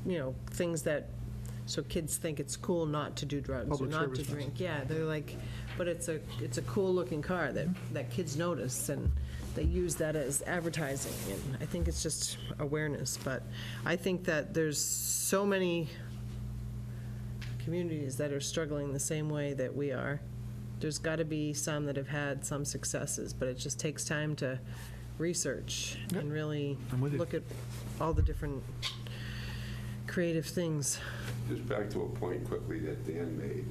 you know, things that, so kids think it's cool not to do drugs or Public not to service drink. Yeah, they're like, but it's a cool-looking car that kids notice, and they use that as advertising, and I think it's just awareness. But I think that there's so many communities that are struggling the same way that we are. There's got to be some that have had some successes, but it just takes time to research and really I'm with you. look at all the different creative things. Just back to a point quickly that Dan made,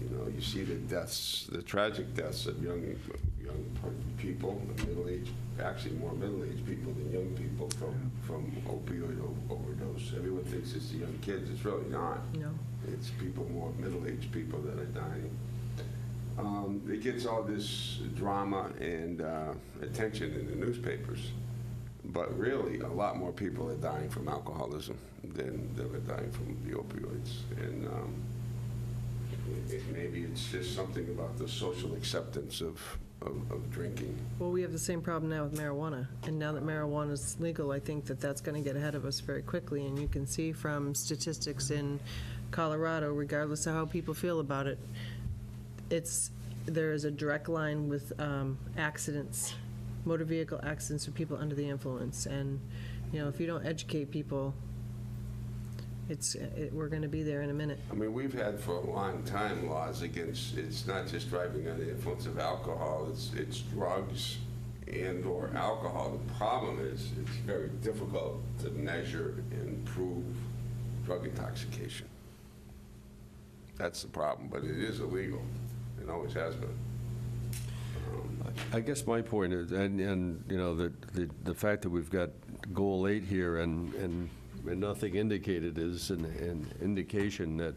you know, you see the deaths, the tragic deaths of young people, middle-aged, actually more middle-aged people than young people from opioid overdose. Everyone thinks it's the young kids. It's really not. No. It's people, more middle-aged people that are dying. It gets all this drama and attention in the newspapers, but really, a lot more people are dying from alcoholism than are dying from the opioids. And maybe it's just something about the social acceptance of drinking. Well, we have the same problem now with marijuana, and now that marijuana is legal, I think that that's going to get ahead of us very quickly, and you can see from statistics in Colorado, regardless of how people feel about it, there is a direct line with accidents, motor vehicle accidents for people under the influence, and, you know, if you don't educate people, we're going to be there in a minute. I mean, we've had for a long time laws against, it's not just driving under the influence of alcohol, it's drugs and/or alcohol. The problem is it's very difficult to measure and prove drug intoxication. That's the problem, but it is illegal. It always has been. I guess my point is, and you know, the fact that we've got goal 8 here and nothing indicated is an indication that,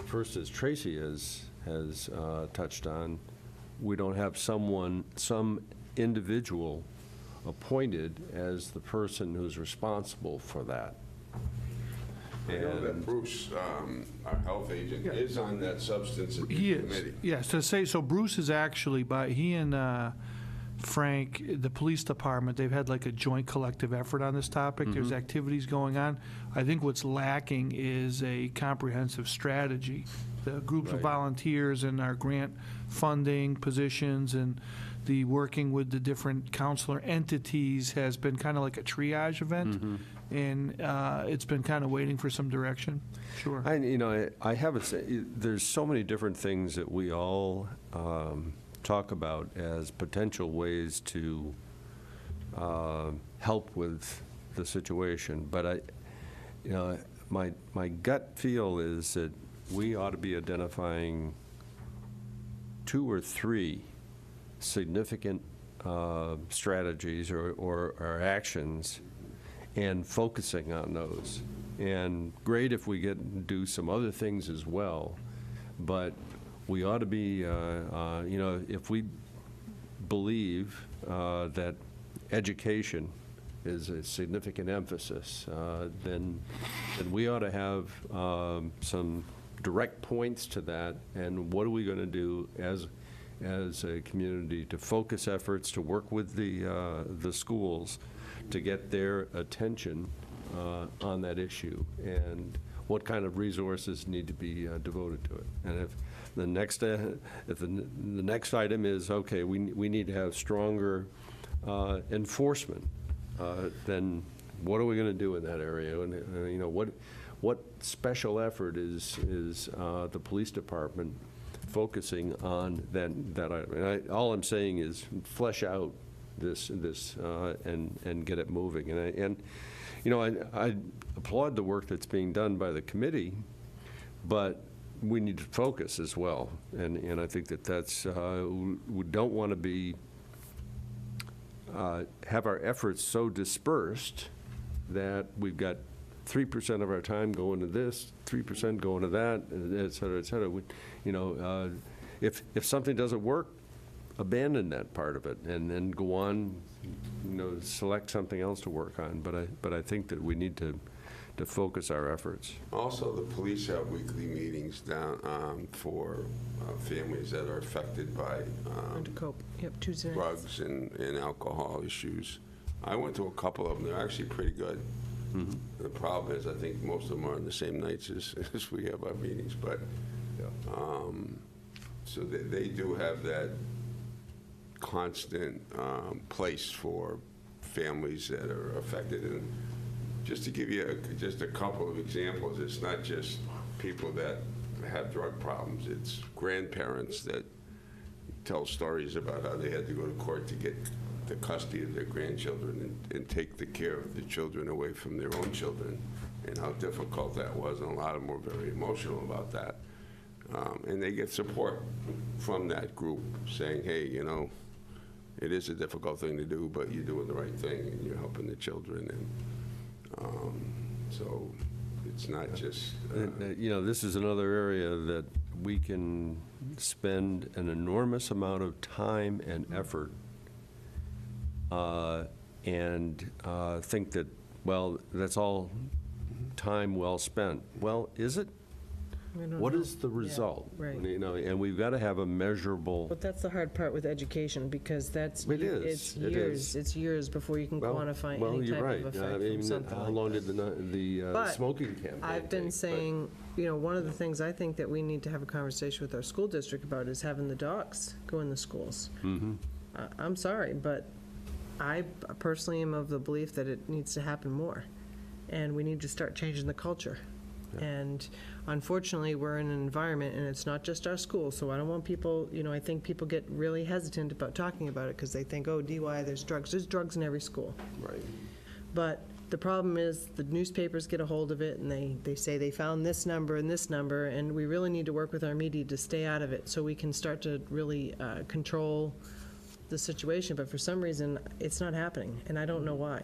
first, as Tracy has touched on, we don't have some individual appointed as the person who's responsible for that. I know that Bruce, our health agent, is on that substance abuse He is, committee. yes, so Bruce is actually, he and Frank, the police department, they've had like a joint collective effort on this topic. There's activities going on. I think what's lacking is a comprehensive strategy. The groups of Right. volunteers and our grant funding positions and the working with the different counselor entities has been kind of like a triage event. And it's been kind of waiting for some direction. Sure. I have to say, there's so many different things that we all talk about as potential ways to help with the situation. But my gut feel is that we ought to be identifying 2 or 3 significant strategies or actions and focusing on those. And great if we do some other things as well, but we ought to be, if we believe that education is a significant emphasis, then we ought to have some direct points to that, and what are we going to do as a community to focus efforts to work with the schools to get their attention on that issue, and what kind of resources need to be devoted to it. And if the next item is, okay, we need to have stronger enforcement, then what are we going to do in that area? And what special effort is the police department focusing on that item? And all I'm saying is flesh out this and get it moving. I applaud the work that's being done by the committee, but we need to focus as well. And I think that's we don't want to be have our efforts so dispersed that we've got 3% of our time going to this, 3% going to that, et cetera, et cetera. If something doesn't work, abandon that part of it and then go on, select something else to work on. But I think that we need to focus our efforts. Also, the police have weekly meetings down for families that are affected by And to cope. Yep, Tuesday nights. drugs and alcohol issues. I went to a couple of them. They're actually pretty good. The problem is, I think most of them are on the same nights as we have our meetings, but, so they do have that constant place for families that are affected. And just to give you just a couple of examples, it's not just people that have drug problems, it's grandparents that tell stories about how they had to go to court to get the custody of their grandchildren and take the care of the children away from their own children, and how difficult that was, and a lot of them were very emotional about that. And they get support from that group saying, hey, you know, it is a difficult thing to do, but you're doing the right thing, and you're helping the children, and so it's not just... You know, this is another area that we can spend an enormous amount of time and effort and think that, well, that's all time well spent. Well, is it? I don't What know. is the result? right. You know, and we've got to have a measurable, But that's the hard part with education, because that's, It is, it's it years, is. it's years before you can well, quantify well, any you're type right. of I effect from mean, something how like long this. did the But smoking campaign I've been take? But- saying, you know, one of the things I think that we need to have a conversation with our school district about is having the dogs go in the schools. I'm sorry, but I personally am of the belief that it needs to happen more, and we need to start changing the culture. And unfortunately, we're in an environment, and it's not just our school, so I don't want people, you know, I think people get really hesitant about talking about it because they think, oh, DUI, there's drugs. There's drugs in every school. Right. But the problem is, the newspapers get a hold of it, and they say they found this number and this number, and we really need to work with our media to stay out of it so we can start to really control the situation. But for some reason, it's not happening, and I don't know why.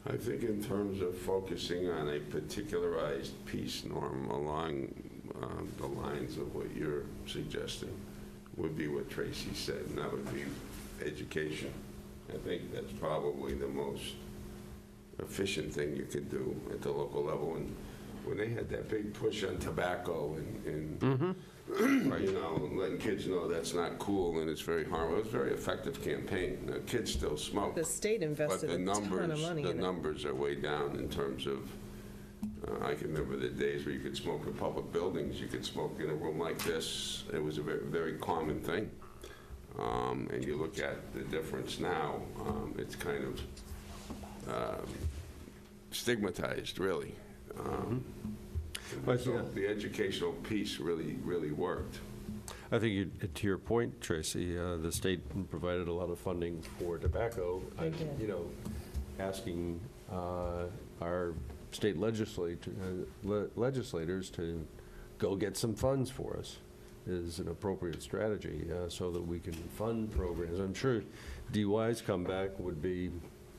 I think in terms of focusing on a particularized piece, Norm, along the lines of what you're suggesting, would be what Tracy said, and that would be education. I think that's probably the most efficient thing you could do at the local level. And when they had that big push on tobacco and you know, letting kids know that's not cool and it's very harmful, it was a very effective campaign. The kids still smoke. The state invested But a the ton of numbers, money the in it. numbers are way down in terms of, I can remember the days where you could smoke in public buildings, you could smoke in a room like this. It was a very, very common thing. And you look at the difference now, it's kind of stigmatized, really. But, So yeah. the educational piece really, really worked. I think to your point, Tracy, the state provided a lot of funding for tobacco. They did. You know, asking our state legislators to go get some funds for us is an appropriate strategy so that we can fund programs. I'm sure DUI's comeback would be,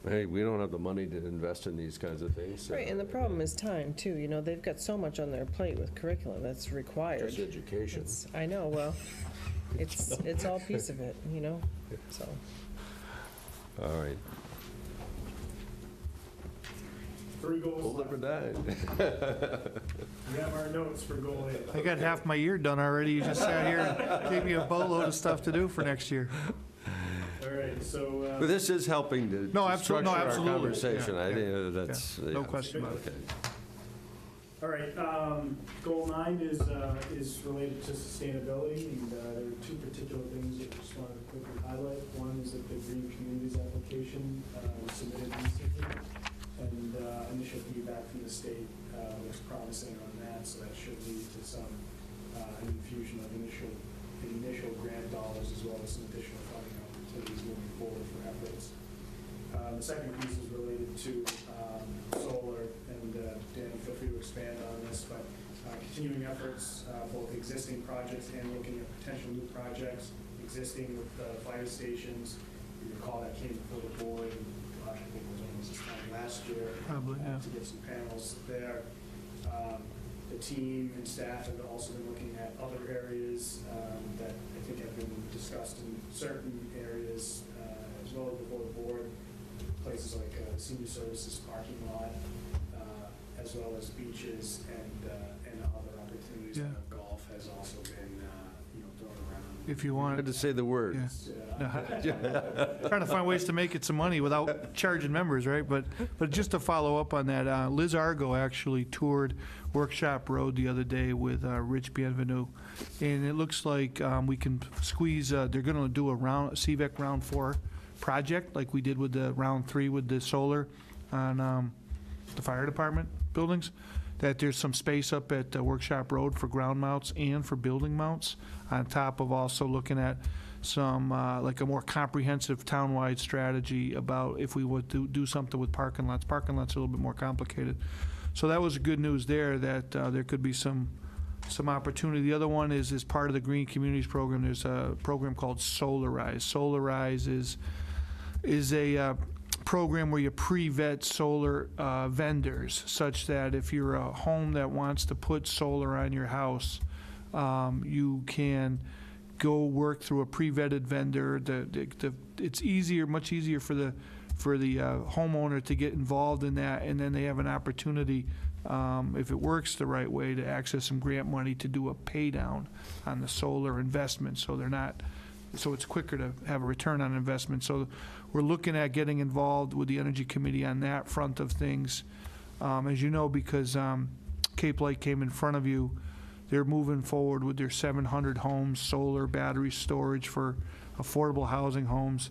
hey, we don't have the money to invest in these kinds of things. Right, and the problem is time, too. You know, they've got so much on their plate with curriculum that's required. Just education. I know, well, it's all piece of it, you know, so. All right. 3 goals Goal number left. 9. We have our notes for goal 8. I got half my year done already. You just sat here and gave me a boatload of stuff to do for next year. All right, so But this is helping to No, to absolutely, no, structure our absolutely. conversation. Yeah, I yeah, think that's... yeah. No yeah. question about it. Okay. all right, goal 9 is related to sustainability, and there are 2 particular things that I just wanted to quickly highlight. One is that the Green Communities application was submitted recently, and initial feedback from the state looks promising on that, so that should lead to some infusion of initial grant dollars as well as some additional funding opportunities moving forward for efforts. The second piece is related to solar, and Dan, feel free to expand on this, but continuing efforts, both existing projects and looking at potential new projects, existing with fire stations. You recall that came before the board, I think it was almost this time last year. Probably, yeah. To get some panels there. The team and staff have also been looking at other areas that I think have been discussed in certain areas as well as before the board. places like senior services parking lot, as well as beaches and other opportunities. Yeah. Golf has also been, thrown around. If you I want. had to say the word. Trying to find ways to make it some money without charging members, right? But just to follow up on that, Liz Argo actually toured Workshop Road the other day with Rich Bienvenu, and it looks like we can squeeze, they're going to do a CVEC Round 4 project, like we did with the Round 3 with the solar on the fire department buildings, that there's some space up at Workshop Road for ground mounts and for building mounts, on top of also looking at some, like a more comprehensive townwide strategy about if we would do something with parking lots. Parking lots are a little bit more complicated. So that was good news there, that there could be some opportunity. The other one is, as part of the Green Communities Program, there's a program called Solarize. Solarize is a program where you pre-vet solar vendors, such that if you're a home that wants to put solar on your house, you can go work through a pre-vetted vendor. It's easier, much easier for the homeowner to get involved in that, and then they have an opportunity, if it works the right way, to access some grant money to do a pay down on the solar investment, so it's quicker to have a return on investment. So we're looking at getting involved with the Energy Committee on that front of things. As you know, because Cape Light came in front of you, they're moving forward with their 700 homes, solar battery storage for affordable housing homes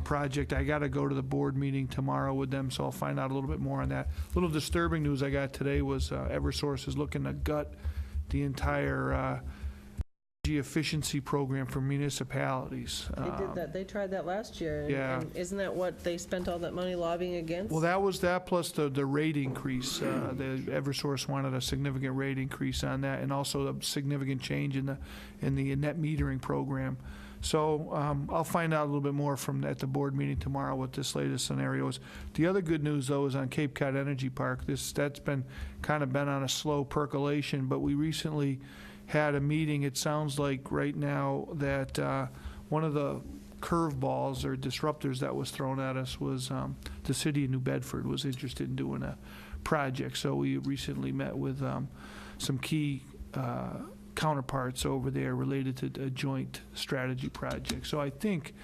project. I got to go to the board meeting tomorrow with them, so I'll find out a little bit more on that. A little disturbing news I got today was Eversource is looking to gut the entire energy efficiency program for municipalities. They did that, they tried that last year. Yeah. And isn't that what they spent all that money lobbying against? Well, that was that plus the rate increase. The Eversource wanted a significant rate increase on that, and also a significant change in the net metering program. So I'll find out a little bit more at the board meeting tomorrow what this latest scenario is. The other good news, though, is on Cape Cod Energy Park. That's been kind of been on a slow percolation, but we recently had a meeting. It sounds like right now that one of the curveballs or disruptors that was thrown at us was the city of New Bedford was interested in doing a project. So we recently met with some key counterparts over there related to a joint strategy project. So I think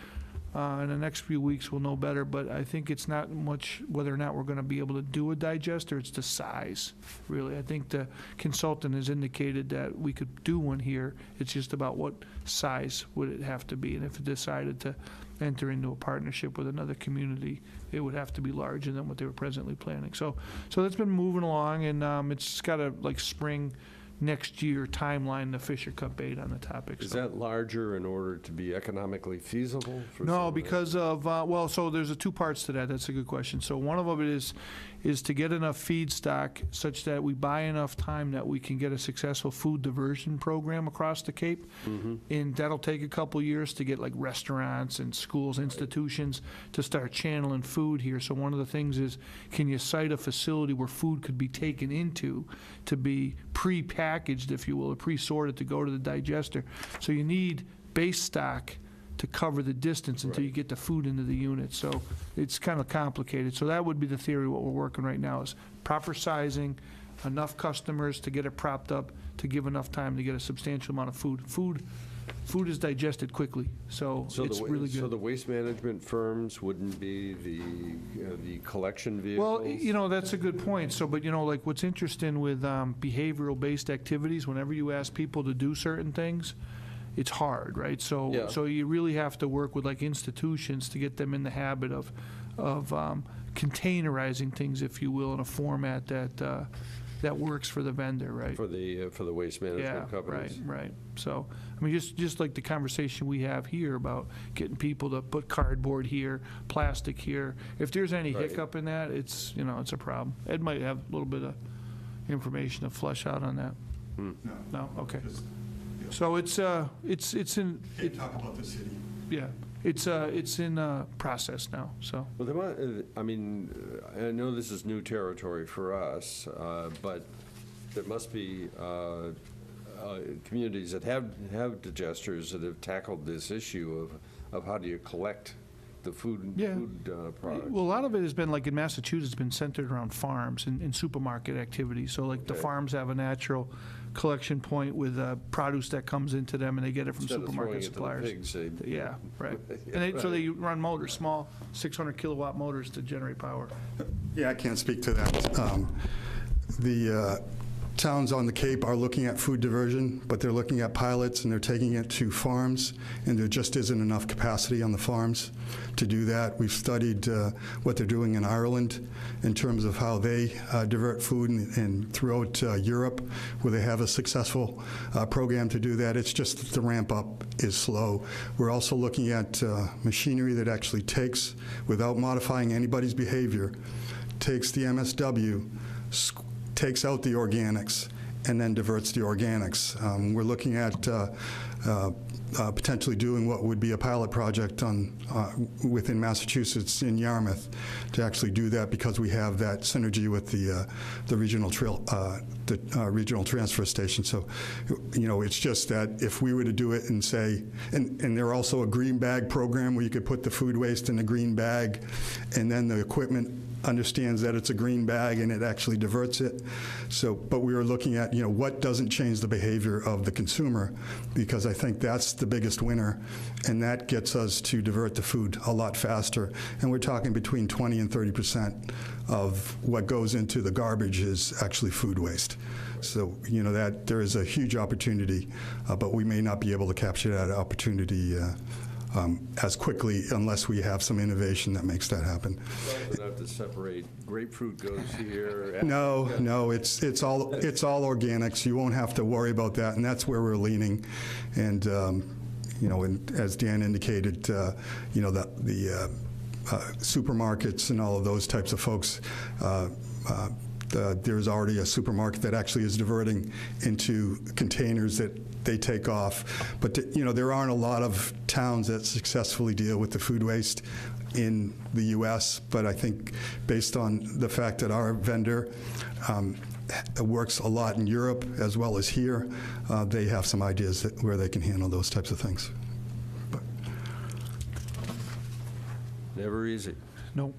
in the next few weeks we'll know better, but I think it's not much whether or not we're going to be able to do a digester, it's the size, really. I think the consultant has indicated that we could do one here. It's just about what size would it have to be, and if it decided to enter into a partnership with another community, it would have to be larger than what they were presently planning. So that's been moving along, and it's got a spring next year timeline, the Fisher Cup 8 on the topic. Is that larger in order to be economically feasible? No, because of, so there's two parts to that. That's a good question. So one of them is to get enough feedstock such that we buy enough time that we can get a successful food diversion program across the Cape. And that'll take a couple years to get like restaurants and schools, institutions to start channeling food here. So one of the things is, can you site a facility where food could be taken into to be pre-packaged, if you will, or pre-sorted to go to the digester. So you need base stock to cover the distance until you get the food into the unit. So it's kind of complicated. So that would be the theory. What we're working right now is proper sizing, enough customers to get it propped up, to give enough time to get a substantial amount of food. Food is digested quickly, so it's really good. So the waste management firms wouldn't be the collection vehicles? Well, that's a good point. So, but like what's interesting with behavioral-based activities, whenever you ask people to do certain things, it's hard, right? So you really have to work with like institutions to get them in the habit of containerizing things, if you will, in a format that works for the vendor, right? For the waste management companies? Right. So, I mean, just like the conversation we have here about getting people to put cardboard here, plastic here. If there's any hiccup in that, it's a problem. Ed might have a little bit of information to flesh out on that. No? Okay. So it's in. Can't talk about the city. Yeah. It's in process now, so. Well, I know this is new territory for us, but there must be communities that have digesters that have tackled this issue of how do you collect the food Yeah. products. Well, a lot of it has been, like in Massachusetts, been centered around farms and supermarket activities. So like the Okay. farms have a natural collection point with produce that comes into them, and they get it from Instead of throwing supermarket it to the suppliers. pigs, they- Yeah, right. And so they run motors, small 600 kilowatt motors to generate power. Yeah, I can't speak to that. The towns on the Cape are looking at food diversion, but they're looking at pilots, and they're taking it to farms, and there just isn't enough capacity on the farms to do that. We've studied what they're doing in Ireland in terms of how they divert food, and throughout Europe, where they have a successful program to do that. It's just that the ramp-up is slow. We're also looking at machinery that actually takes, without modifying anybody's behavior, takes the MSW, takes out the organics, and then diverts the organics. We're looking at potentially doing what would be a pilot project within Massachusetts in Yarmouth to actually do that, because we have that synergy with the regional transfer station. So, it's just that if we were to do it and say, and there's also a green bag program where you could put the food waste in a green bag, and then the equipment understands that it's a green bag and it actually diverts it. So, but we were looking at, what doesn't change the behavior of the consumer, because I think that's the biggest winner, and that gets us to divert the food a lot faster. And we're talking between 20 and 30% of what goes into the garbage is actually food waste. So, that there is a huge opportunity, but we may not be able to capture that opportunity as quickly unless we have some innovation that makes that happen. We don't have to separate, grapefruit goes here. No, it's all organics. You won't have to worry about that, and that's where we're leaning. And and as Dan indicated, the supermarkets and all of those types of folks. There's already a supermarket that actually is diverting into containers that they take off. But, there aren't a lot of towns that successfully deal with the food waste in the U.S., but I think based on the fact that our vendor works a lot in Europe as well as here, they have some ideas where they can handle those types of things. But Never easy. Nope.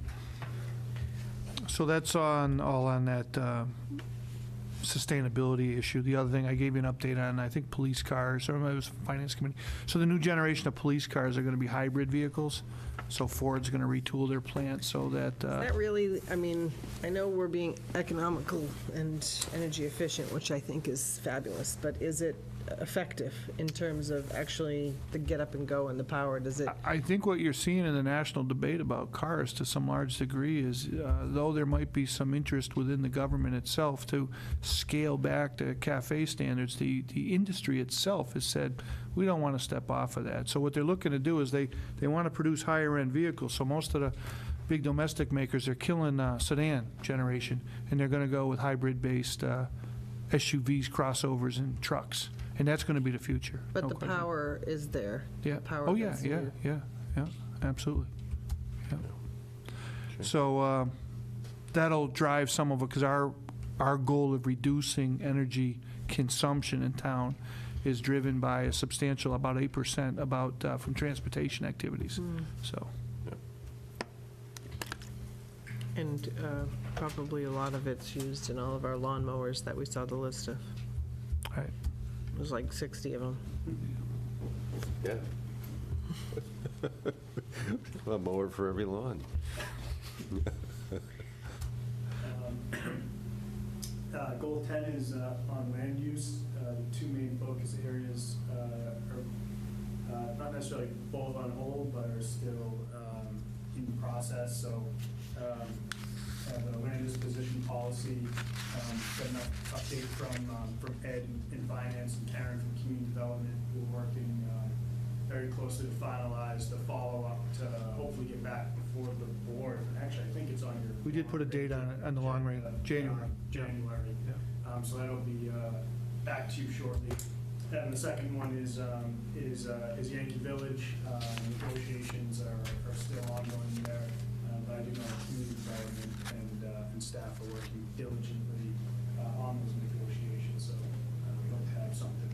So that's all on that sustainability issue. The other thing I gave you an update on, I think police cars, or it was Finance Committee. So the new generation of police cars are going to be hybrid vehicles. So Ford's going to retool their plant so that, Is that really, I know we're being economical and energy efficient, which I think is fabulous, but is it effective in terms of actually the get up and go and the power? Does it? I think what you're seeing in the national debate about cars to some large degree is, though there might be some interest within the government itself to scale back to CAFE standards, the industry itself has said, we don't want to step off of that. So what they're looking to do is they want to produce higher-end vehicles. So most of the big domestic makers are killing sedan generation, and they're going to go with hybrid-based SUVs, crossovers, and trucks. And that's going to be the future. But no the question. power is there. Yeah. Power Oh, yeah, that's yeah, needed. yeah, absolutely. Yeah. So that'll drive some of it, because our goal of reducing energy consumption in town is driven by a substantial, about 8%, from transportation activities. So, And probably a lot of it's used in all of our lawnmowers that we saw the list of. right. There's like 60 of them. Yeah. A mower for every lawn. Goal 10 is on land use. The two main focus areas are not necessarily both on hold, but are still in process. So the land disposition policy, got an update from Ed in finance and Karen from community development. We're working very closely to finalize the follow-up to hopefully get back before the board. Actually, I think it's on your. We did put a date on it, on the long range, January. January. Yeah. So that'll be back to you shortly. And the second one is Yankee Village. Negotiations are still ongoing there, but I do know community development and staff are working diligently on those negotiations. So we hope to have something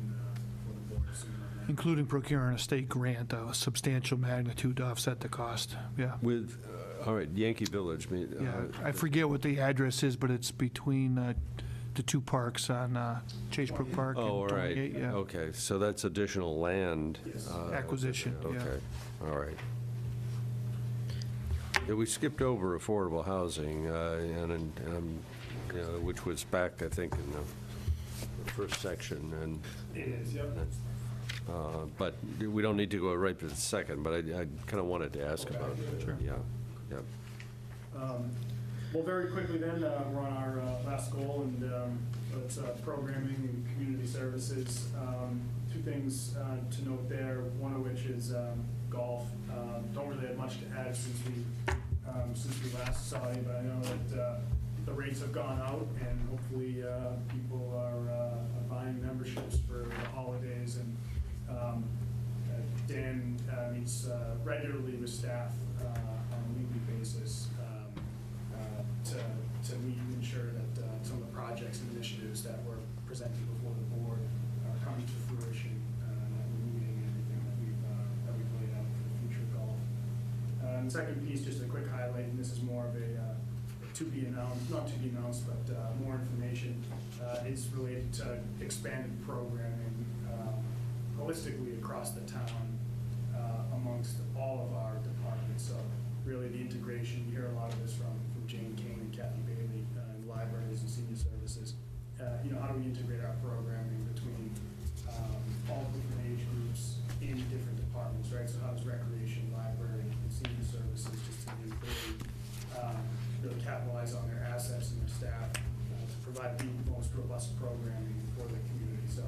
for the board focusing on that. Including procuring a state grant of a substantial magnitude to offset the cost, yeah. With, all right, Yankee Village, Yeah, I forget what the address is, but it's between the two parks on Chase Brook Park and oh, all right, 28, yeah. okay, so that's additional land. Yes. Acquisition, yeah. Okay, all right. Yeah, we skipped over affordable housing, you know, which was back, I think, in the first section, and, It is, yep. but we don't need to go right to the second, but I kind of wanted to ask about it. Yeah, yeah. Well, very quickly then, we're on our last goal, and it's programming and community services. Two things to note there, one of which is golf. Don't really have much to add since we last saw you, but I know that the rates have gone out, and hopefully people are buying memberships for the holidays. And Dan meets regularly with staff on a weekly basis to meet and ensure that some of the projects and initiatives that were presented before the board are coming to fruition, that we're meeting everything that we've laid out for the future of golf. And the second piece, just a quick highlight, and this is more of a to be announced, not to be announced, but more information, is related to expanded programming holistically across the town amongst all of our departments. So really the integration, you hear a lot of this from Jane Kane and Kathy Bailey in libraries and senior services. You know, how do we integrate our programming between all different age groups in different departments, right? So how does recreation, library, and senior services, just to name three, really capitalize on their assets and their staff to provide the most robust programming for the community. So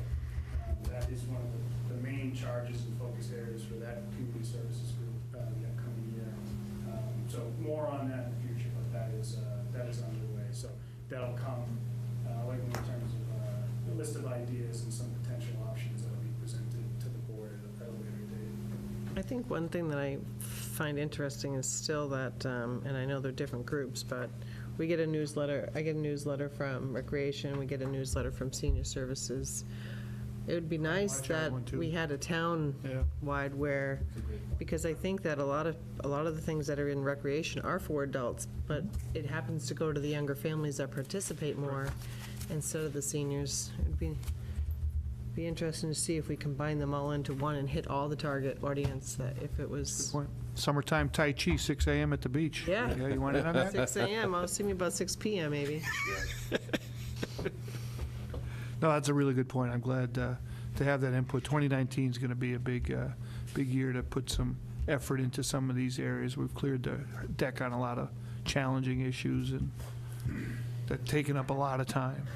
that is one of the main charges and focus areas for that community services group the upcoming year. So more on that in the future, but that is underway. So that'll come likely in terms of a list of ideas and some potential options that will be presented to the board at a later date. I think one thing that I find interesting is still that, and I know they're different groups, but we get a newsletter, I get a newsletter from Recreation, we get a newsletter from Senior Services. It would be nice Watch that that one, too. we had a town-wide where, because I think that a lot of the things that are in Recreation are for adults, but it happens to go to the younger families that participate more instead of the seniors. It'd be interesting to see if we combine them all into one and hit all the target audience, that if it was Point. Summertime Tai Chi, 6 a.m. at the beach. Yeah. Yeah, you want in on that? 6 a.m., I was thinking about 6 p.m. maybe. No, that's a really good point. I'm glad to have that input. 2019 is going to be a big year to put some effort into some of these areas. We've cleared the deck on a lot of challenging issues and that taken up a lot of time.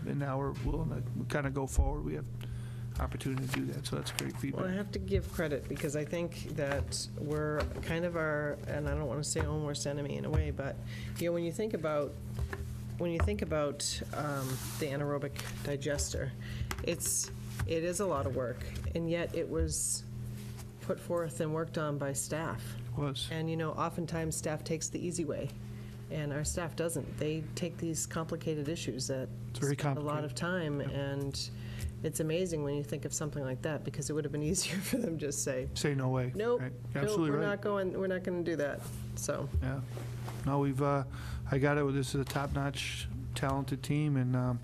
And now we're willing to kind of go forward. We have opportunity to do that, so that's great Well, I feedback. have to give credit, because I think that we're kind of and I don't want to say own worst enemy in a way, but, you know, when you think about the anaerobic digester, it is a lot of work, and yet it was put forth and worked on by staff. It was. And, you know, oftentimes staff takes the easy way, and our staff doesn't. They take these complicated issues that It's very spend a lot complicated. of time, and it's amazing when you think of something like that, because it would have been easier for them to just say, Say no way. nope, Right. nope, Absolutely we're right. not going to do that, so. Yeah. No, I got it. This is a top-notch, talented team, and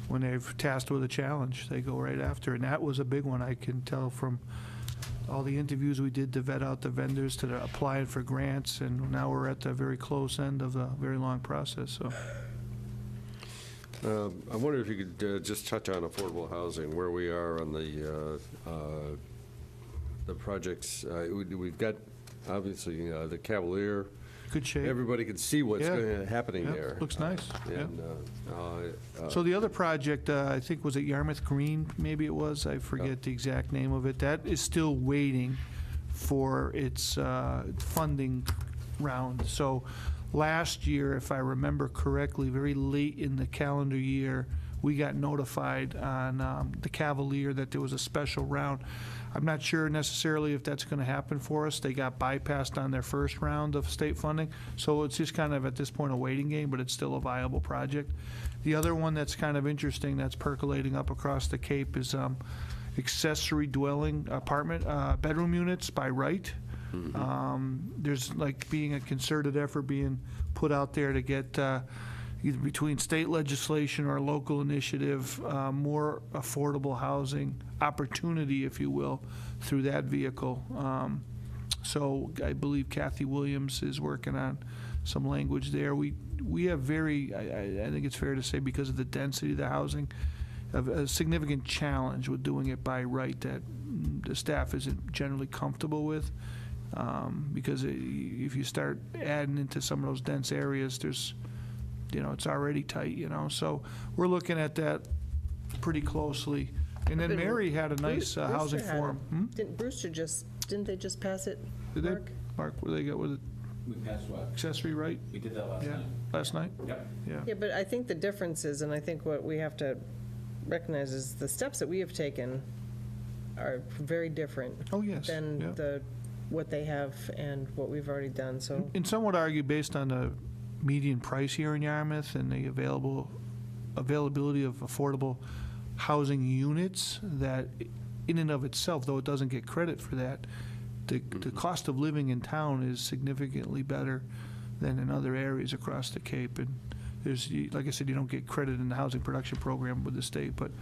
when they've tasked with a challenge, they go right after it. And that was a big one, I can tell from all the interviews we did to vet out the vendors, to the applying for grants, and now we're at the very close end of a very long process, so. I wonder if you could just touch on affordable housing, where we are on the projects. We've got, obviously, the Cavalier. Good shape. Everybody can see what's Yeah. happening Yeah, there. looks nice, yeah. And, So the other project, I think, was at Yarmouth Green, maybe it was, I forget the exact name of it. That is still waiting for its funding round. So last year, if I remember correctly, very late in the calendar year, we got notified on the Cavalier that there was a special round. I'm not sure necessarily if that's going to happen for us. They got bypassed on their first round of state funding, so it's just kind of at this point a waiting game, but it's still a viable project. The other one that's kind of interesting that's percolating up across the Cape is accessory dwelling apartment, bedroom units by right. There's like being a concerted effort being put out there to get either between state legislation or local initiative, more affordable housing opportunity, if you will, through that vehicle. So I believe Kathy Williams is working on some language there. We have very, I think it's fair to say, because of the density of the housing, a significant challenge with doing it by right that the staff isn't generally comfortable with. Because if you start adding into some of those dense areas, there's, it's already tight, So we're looking at that pretty closely. And then But Mary had a nice Brewster housing had it. forum. Didn't they just pass it, Did they, Mark? Mark, what they got with it? We passed what? Accessory right? We did that last Yeah, night. last night? Yep. Yeah. Yeah, but I think the difference is, and I think what we have to recognize is the steps that we have taken are very different Oh, yes. than yeah. what they have and what we've already done, so. And some would argue, based on the median price here in Yarmouth and the availability of affordable housing units, that in and of itself, though it doesn't get credit for that, the cost of living in town is significantly better than in other areas across the Cape. And there's, like I said, you don't get credit in the housing production program with the state. But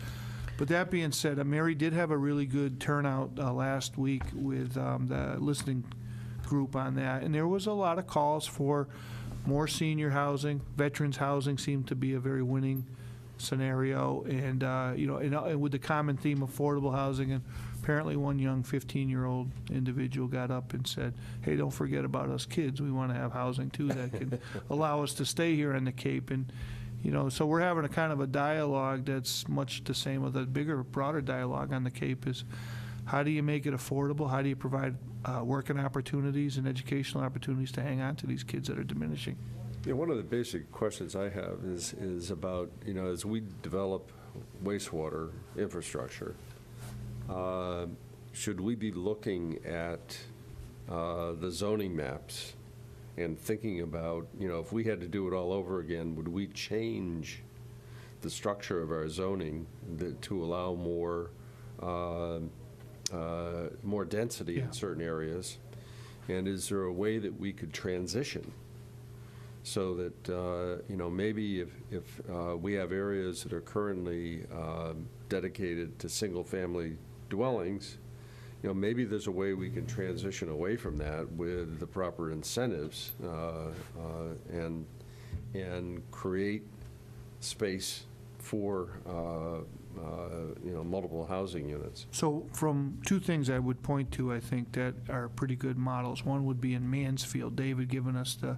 that being said, Mary did have a really good turnout last week with the listening group on that. And there was a lot of calls for more senior housing. Veterans housing seemed to be a very winning scenario. And, and with the common theme of affordable housing. And apparently one young 15-year-old individual got up and said, hey, don't forget about us kids. We want to have housing, too, that can allow us to stay here on the Cape. And so we're having a kind of a dialogue that's much the same with a bigger, broader dialogue on the Cape is how do you make it affordable? How do you provide working opportunities and educational opportunities to hang on to these kids that are diminishing? Yeah, one of the basic questions I have is about, as we develop wastewater infrastructure, should we be looking at the zoning maps and thinking about, if we had to do it all over again, would we change the structure of our zoning to allow more density in certain areas? And is there a way that we could transition so that, maybe if we have areas that are currently dedicated to single-family dwellings, maybe there's a way we can transition away from that with the proper incentives and create space for multiple housing units. So from two things I would point to, I think, that are pretty good models. One would be in Mansfield. David giving us the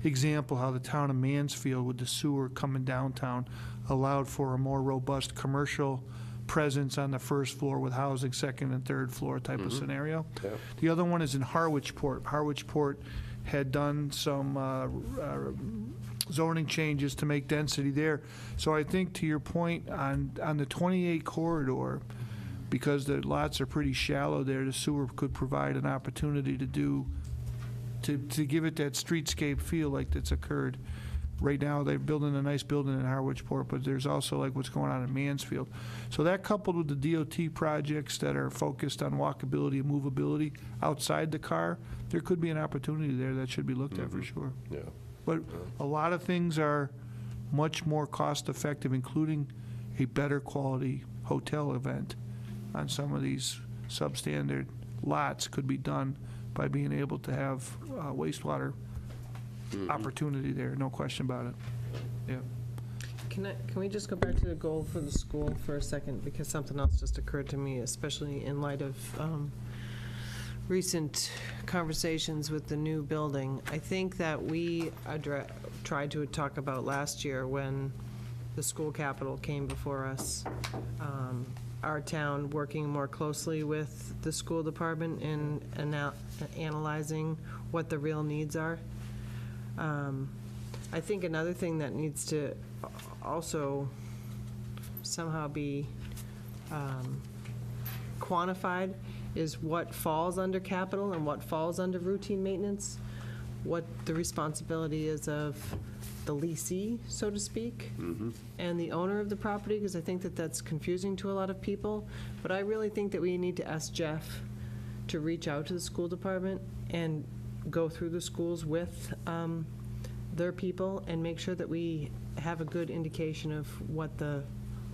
example how the town of Mansfield, with the sewer coming downtown, allowed for a more robust commercial presence on the first floor with housing second and third floor type of scenario. Yeah. The other one is in Harwichport. Harwichport had done some zoning changes to make density there. So I think, to your point, on the 28 corridor, because the lots are pretty shallow there, the sewer could provide an opportunity to give it that streetscape feel like that's occurred. Right now, they're building a nice building in Harwichport, but there's also like what's going on in Mansfield. So that, coupled with the DOT projects that are focused on walkability and movability outside the car, there could be an opportunity there that should be looked at for sure. Yeah. But a lot of things are much more cost-effective, including a better quality hotel event on some of these substandard lots could be done by being able to have wastewater opportunity there, no question about it. Yeah. Can we just go back to the goal for the school for a second, because something else just occurred to me, especially in light of recent conversations with the new building. I think that we tried to talk about last year when the school capital came before us, our town working more closely with the school department in analyzing what the real needs are. I think another thing that needs to also somehow be quantified is what falls under capital and what falls under routine maintenance. what the responsibility is of the leasee, so to speak, and the owner of the property, because I think that that's confusing to a lot of people. But I really think that we need to ask Jeff to reach out to the school department and go through the schools with their people and make sure that we have a good indication of what the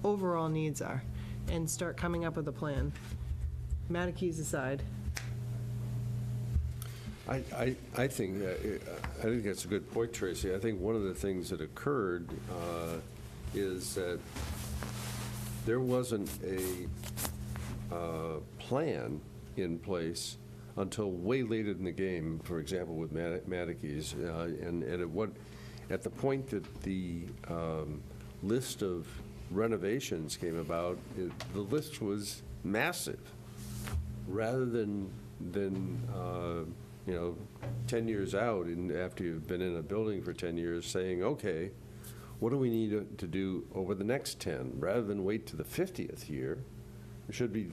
overall needs are and start coming up with a plan. Matakees aside. I think that's a good point, Tracy. I think one of the things that occurred is that there wasn't a plan in place until way later in the game, for example, with Matakees. And at the point that the list of renovations came about, the list was massive. Rather than 10 years out, and after you've been in a building for 10 years, saying, okay, what do we need to do over the next 10? Rather than wait to the 50th year, we should be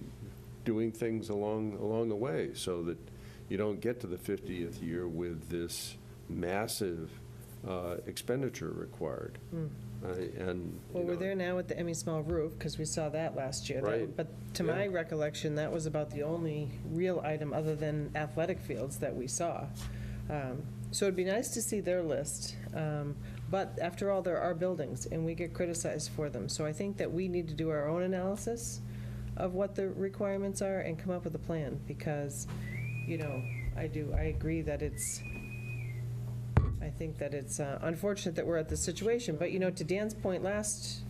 doing things along the way so that you don't get to the 50th year with this massive expenditure required. Well, we're there now with the Emmy Small roof, because we saw that last year. Right. But to my recollection, that was about the only real item other than athletic fields that we saw. So it'd be nice to see their list. But after all, there are buildings, and we get criticized for them. So I think that we need to do our own analysis of what the requirements are and come up with a plan, because, I agree that I think that it's unfortunate that we're at this situation, but, to Dan's point last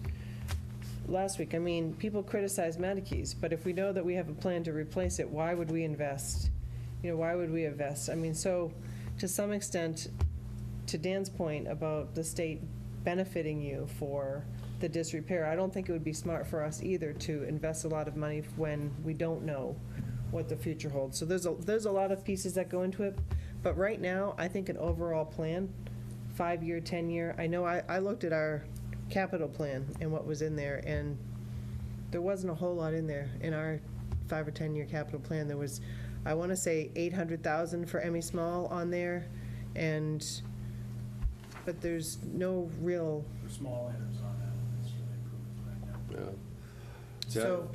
week, I mean, people criticize Matakees, but if we know that we have a plan to replace it, why would we invest? Why would we invest? I mean, so, to some extent, to Dan's point about the state benefiting you for the disrepair, I don't think it would be smart for us either to invest a lot of money when we don't know what the future holds. So there's a lot of pieces that go into it. But right now, I think an overall plan, 5-year, 10-year, I know I looked at our capital plan and what was in there, and there wasn't a whole lot in there in our 5 or 10-year capital plan. There was, I want to say, $800,000 for Emmy Small on there, but there's no real. Small items on that, that's really improved right now. So,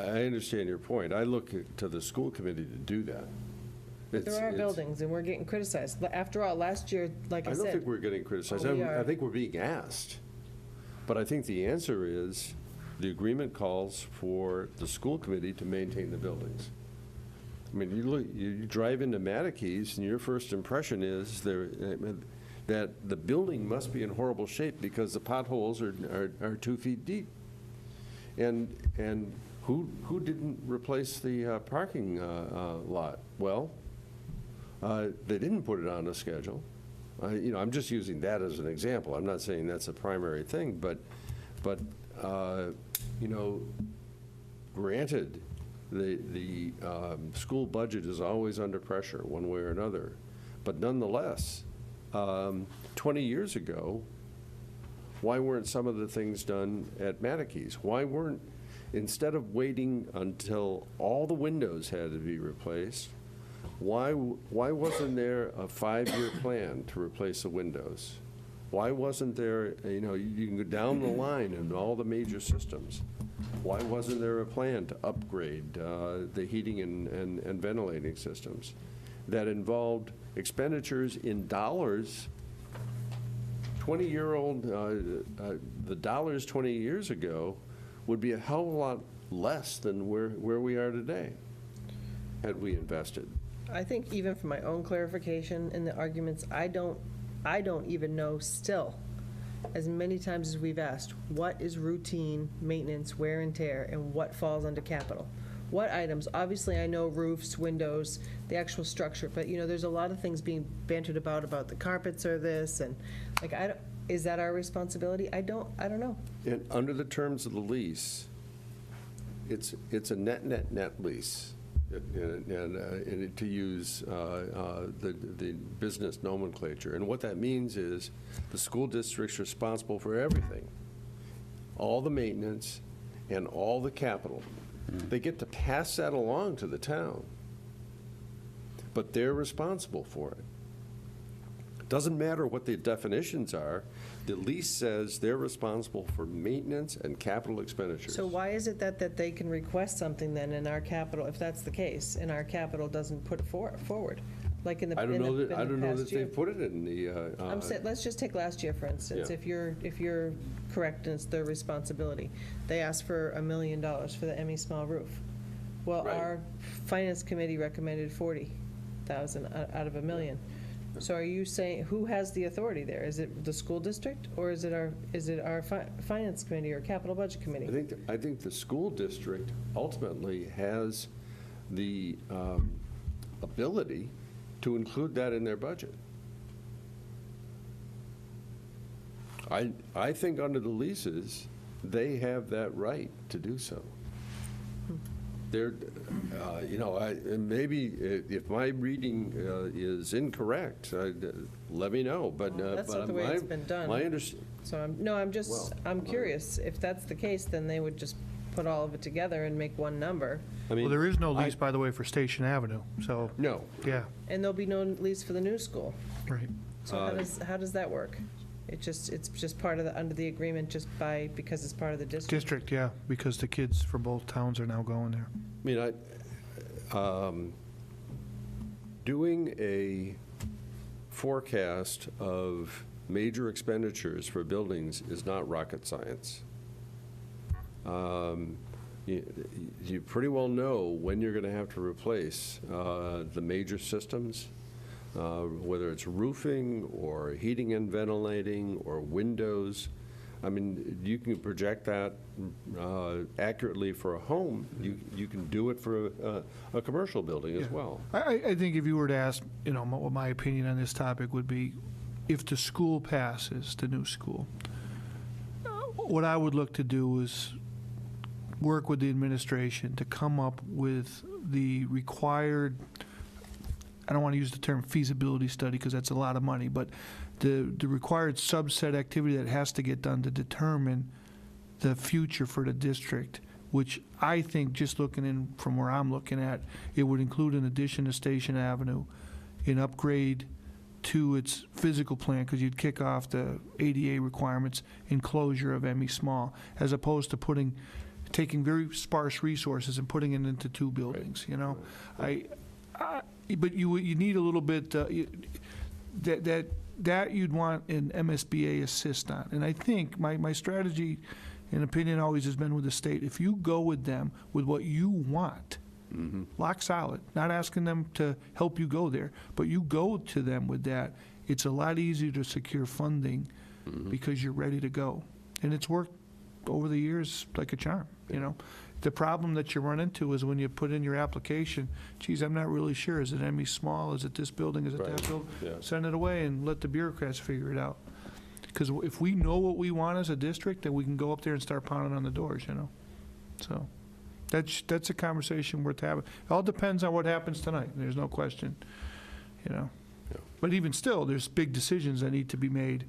I understand your point. I look to the school committee to do that. there are buildings, and we're getting criticized. After all, last year, like I said. I don't think we're getting criticized. Oh, we are. I think we're being asked. But I think the answer is, the agreement calls for the school committee to maintain the buildings. I mean, you drive into Matakees, and your first impression is that the building must be in horrible shape because the potholes are 2 feet deep. And who didn't replace the parking lot? Well, they didn't put it on a schedule. I'm just using that as an example. I'm not saying that's a primary thing, but granted, the school budget is always under pressure one way or another. But nonetheless, 20 years ago, why weren't some of the things done at Matakees? Why weren't, instead of waiting until all the windows had to be replaced, why wasn't there a 5-year plan to replace the windows? Why wasn't there, you can go down the line in all the major systems. Why wasn't there a plan to upgrade the heating and ventilating systems that involved expenditures in dollars? 20-year-old, the dollars 20 years ago would be a hell of a lot less than where we are today had we invested. I think even for my own clarification in the arguments, I don't even know still, as many times as we've asked, what is routine maintenance, wear and tear, and what falls under capital? What items? Obviously, I know roofs, windows, the actual structure, but there's a lot of things being bantered about the carpets or this, and is that our responsibility? I don't know. And under the terms of the lease, it's a net lease. And to use the business nomenclature. And what that means is the school district's responsible for everything, all the maintenance and all the capital. They get to pass that along to the town, but they're responsible for it. Doesn't matter what the definitions are, the lease says they're responsible for maintenance and capital expenditures. So why is it that they can request something then in our capital, if that's the case, and our capital doesn't put it forward? Like in the I don't know that, I don't know past that year? they've put it in the, I'm saying, let's just take last year, for instance. Yeah. If you're correct and it's their responsibility, they asked for $1 million for the Emmy Small roof. Well, Right. our finance committee recommended 40,000 out of $1 million. So are you saying, who has the authority there? Is it the school district, or is it our finance committee or capital budget committee? I think the school district ultimately has the ability to include that in their budget. I think under the leases, they have that right to do so. They're, maybe if my reading is incorrect, let me know, but. That's not the way it's been done. My understanding. So I'm curious, if that's the case, then they would just put all of it together and make one number. I mean, Well, there is no lease, by the way, for Station Avenue, so, no, yeah, And there'll be no lease for the new school. right. So how does that work? It's just part of under the agreement because it's part of the district? District, yeah, because the kids for both towns are now going there. I mean, doing a forecast of major expenditures for buildings is not rocket science. You pretty well know when you're going to have to replace the major systems, whether it's roofing or heating and ventilating or windows. I mean, you can project that accurately for a home. You can do it for a commercial building as Yeah. well. I think if you were to ask, what my opinion on this topic would be, if the school passes, the new school, what I would look to do is work with the administration to come up with the required, I don't want to use the term feasibility study because that's a lot of money, but the required subset activity that has to get done to determine the future for the district, which I think, just looking in from where I'm looking at, it would include an addition to Station Avenue, an upgrade to its physical plan, because you'd kick off the ADA requirements, enclosure of Emmy Small, as opposed to taking very sparse resources and putting it into two buildings, But you need a little bit, that you'd want an MSBA assist on. And I think my strategy and opinion always has been with the state, if you go with them with what you want, lock solid, not asking them to help you go there, but you go to them with that, it's a lot easier to secure funding because you're ready to go. And it's worked over the years like a charm, The problem that you run into is when you put in your application, geez, I'm not really sure, is it Emmy Small, is it this building, is it that Right. building? Yeah. Send it away and let the bureaucrats figure it out. Because if we know what we want as a district, then we can go up there and start pounding on the doors, So that's a conversation worth having. It all depends on what happens tonight, there's no question, But even still, there's big decisions that need to be made.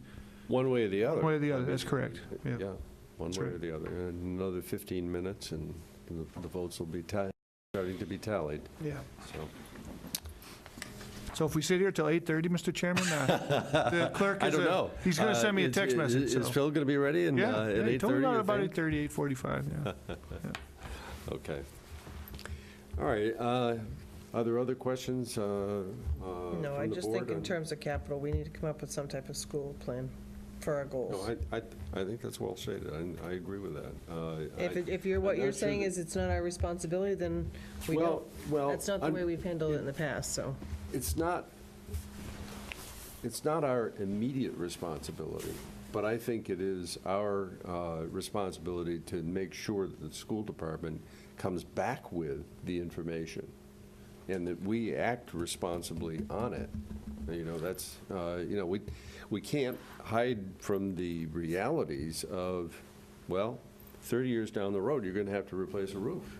One way or the other. One way or the other, that's correct, yeah. One That's way right. or the other. And another 15 minutes, and the votes will be starting to be tallied, Yeah. so. So if we sit here till 8:30, Mr. Chairman, the clerk I is, don't know. he's going to send me a text message. Is so- Phil going to be ready at Yeah, 8:30? he told me you about think? 8:30, 8:45, yeah. Okay. All right. Are there other questions No, from I the just board think in on- terms of capital, we need to come up with some type of school plan for our goals. No, I think that's well stated. I agree with that. If I'm what you're not sure saying that- is it's not our responsibility, then we don't. Well, That's not the way we've handled it in the past, so. It's not our immediate responsibility, but I think it is our responsibility to make sure that the school department comes back with the information and that we act responsibly on it. That's, we can't hide from the realities of, 30 years down the road, you're going to have to replace a roof.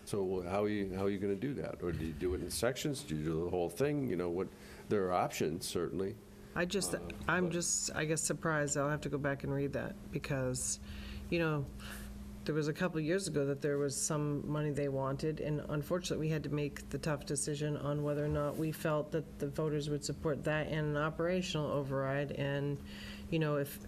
So how are you going to do that? Or do you do it in sections? Do you do the whole thing? There are options, certainly. I'm just, I guess, surprised. I'll have to go back and read that because, there was a couple years ago that there was some money they wanted, and unfortunately, we had to make the tough decision on whether or not we felt that the voters would support that and an operational override. And, you know, if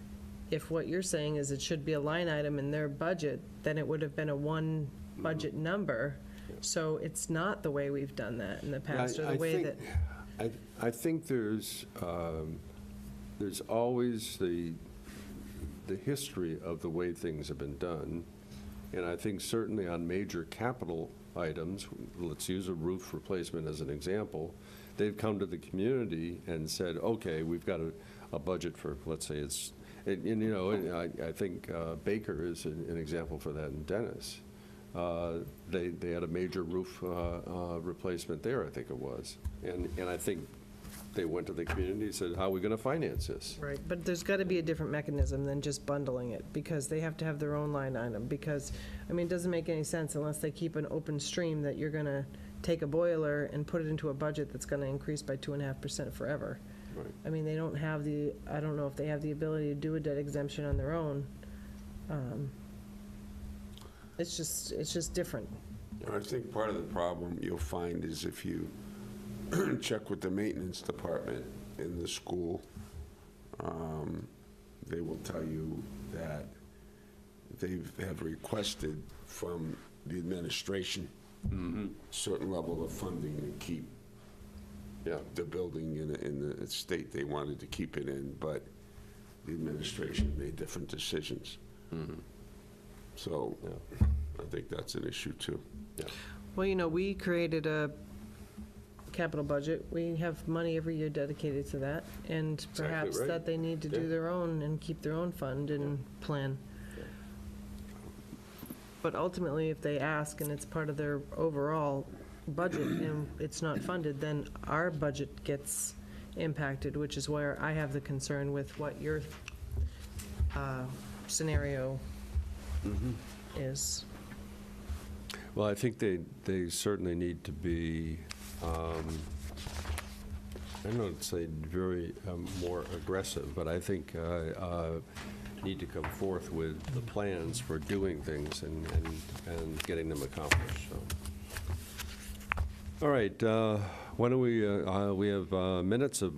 what you're saying is it should be a line item in their budget, then it would have been a one budget number. So it's not the way we've done that in the past, or the way that. I think there's always the history of the way things have been done, and I think certainly on major capital items, let's use a roof replacement as an example, they've come to the community and said, okay, we've got a budget for, let's say it's, and you know, I think Baker is an example for that, in Dennis. They had a major roof replacement there, I think it was. And I think they went to the community and said, how are we going to finance this? Right, but there's got to be a different mechanism than just bundling it, because they have to have their own line item, because, I mean, it doesn't make any sense unless they keep an open stream that you're going to take a boiler and put it into a budget that's going to increase by 2.5% forever. Right. I mean, they don't have I don't know if they have the ability to do a debt exemption on their own. It's just different. I think part of the problem you'll find is if you check with the maintenance department in the school, they will tell you that they have requested from the administration certain level of funding to keep the building in the state they wanted to keep it in, but the administration made different decisions. So I think that's an issue too. Well, you know, we created a capital budget. We have money every year dedicated to that, and Exactly perhaps right. that they need to do their own and keep their own fund and plan. But ultimately, if they ask and it's part of their overall budget and it's not funded, then our budget gets impacted, which is where I have the concern with what your scenario is. Well, I think they certainly need to be, I don't know to say very more aggressive, but I think need to come forth with the plans for doing things and getting them accomplished, so. All right, why don't we have minutes of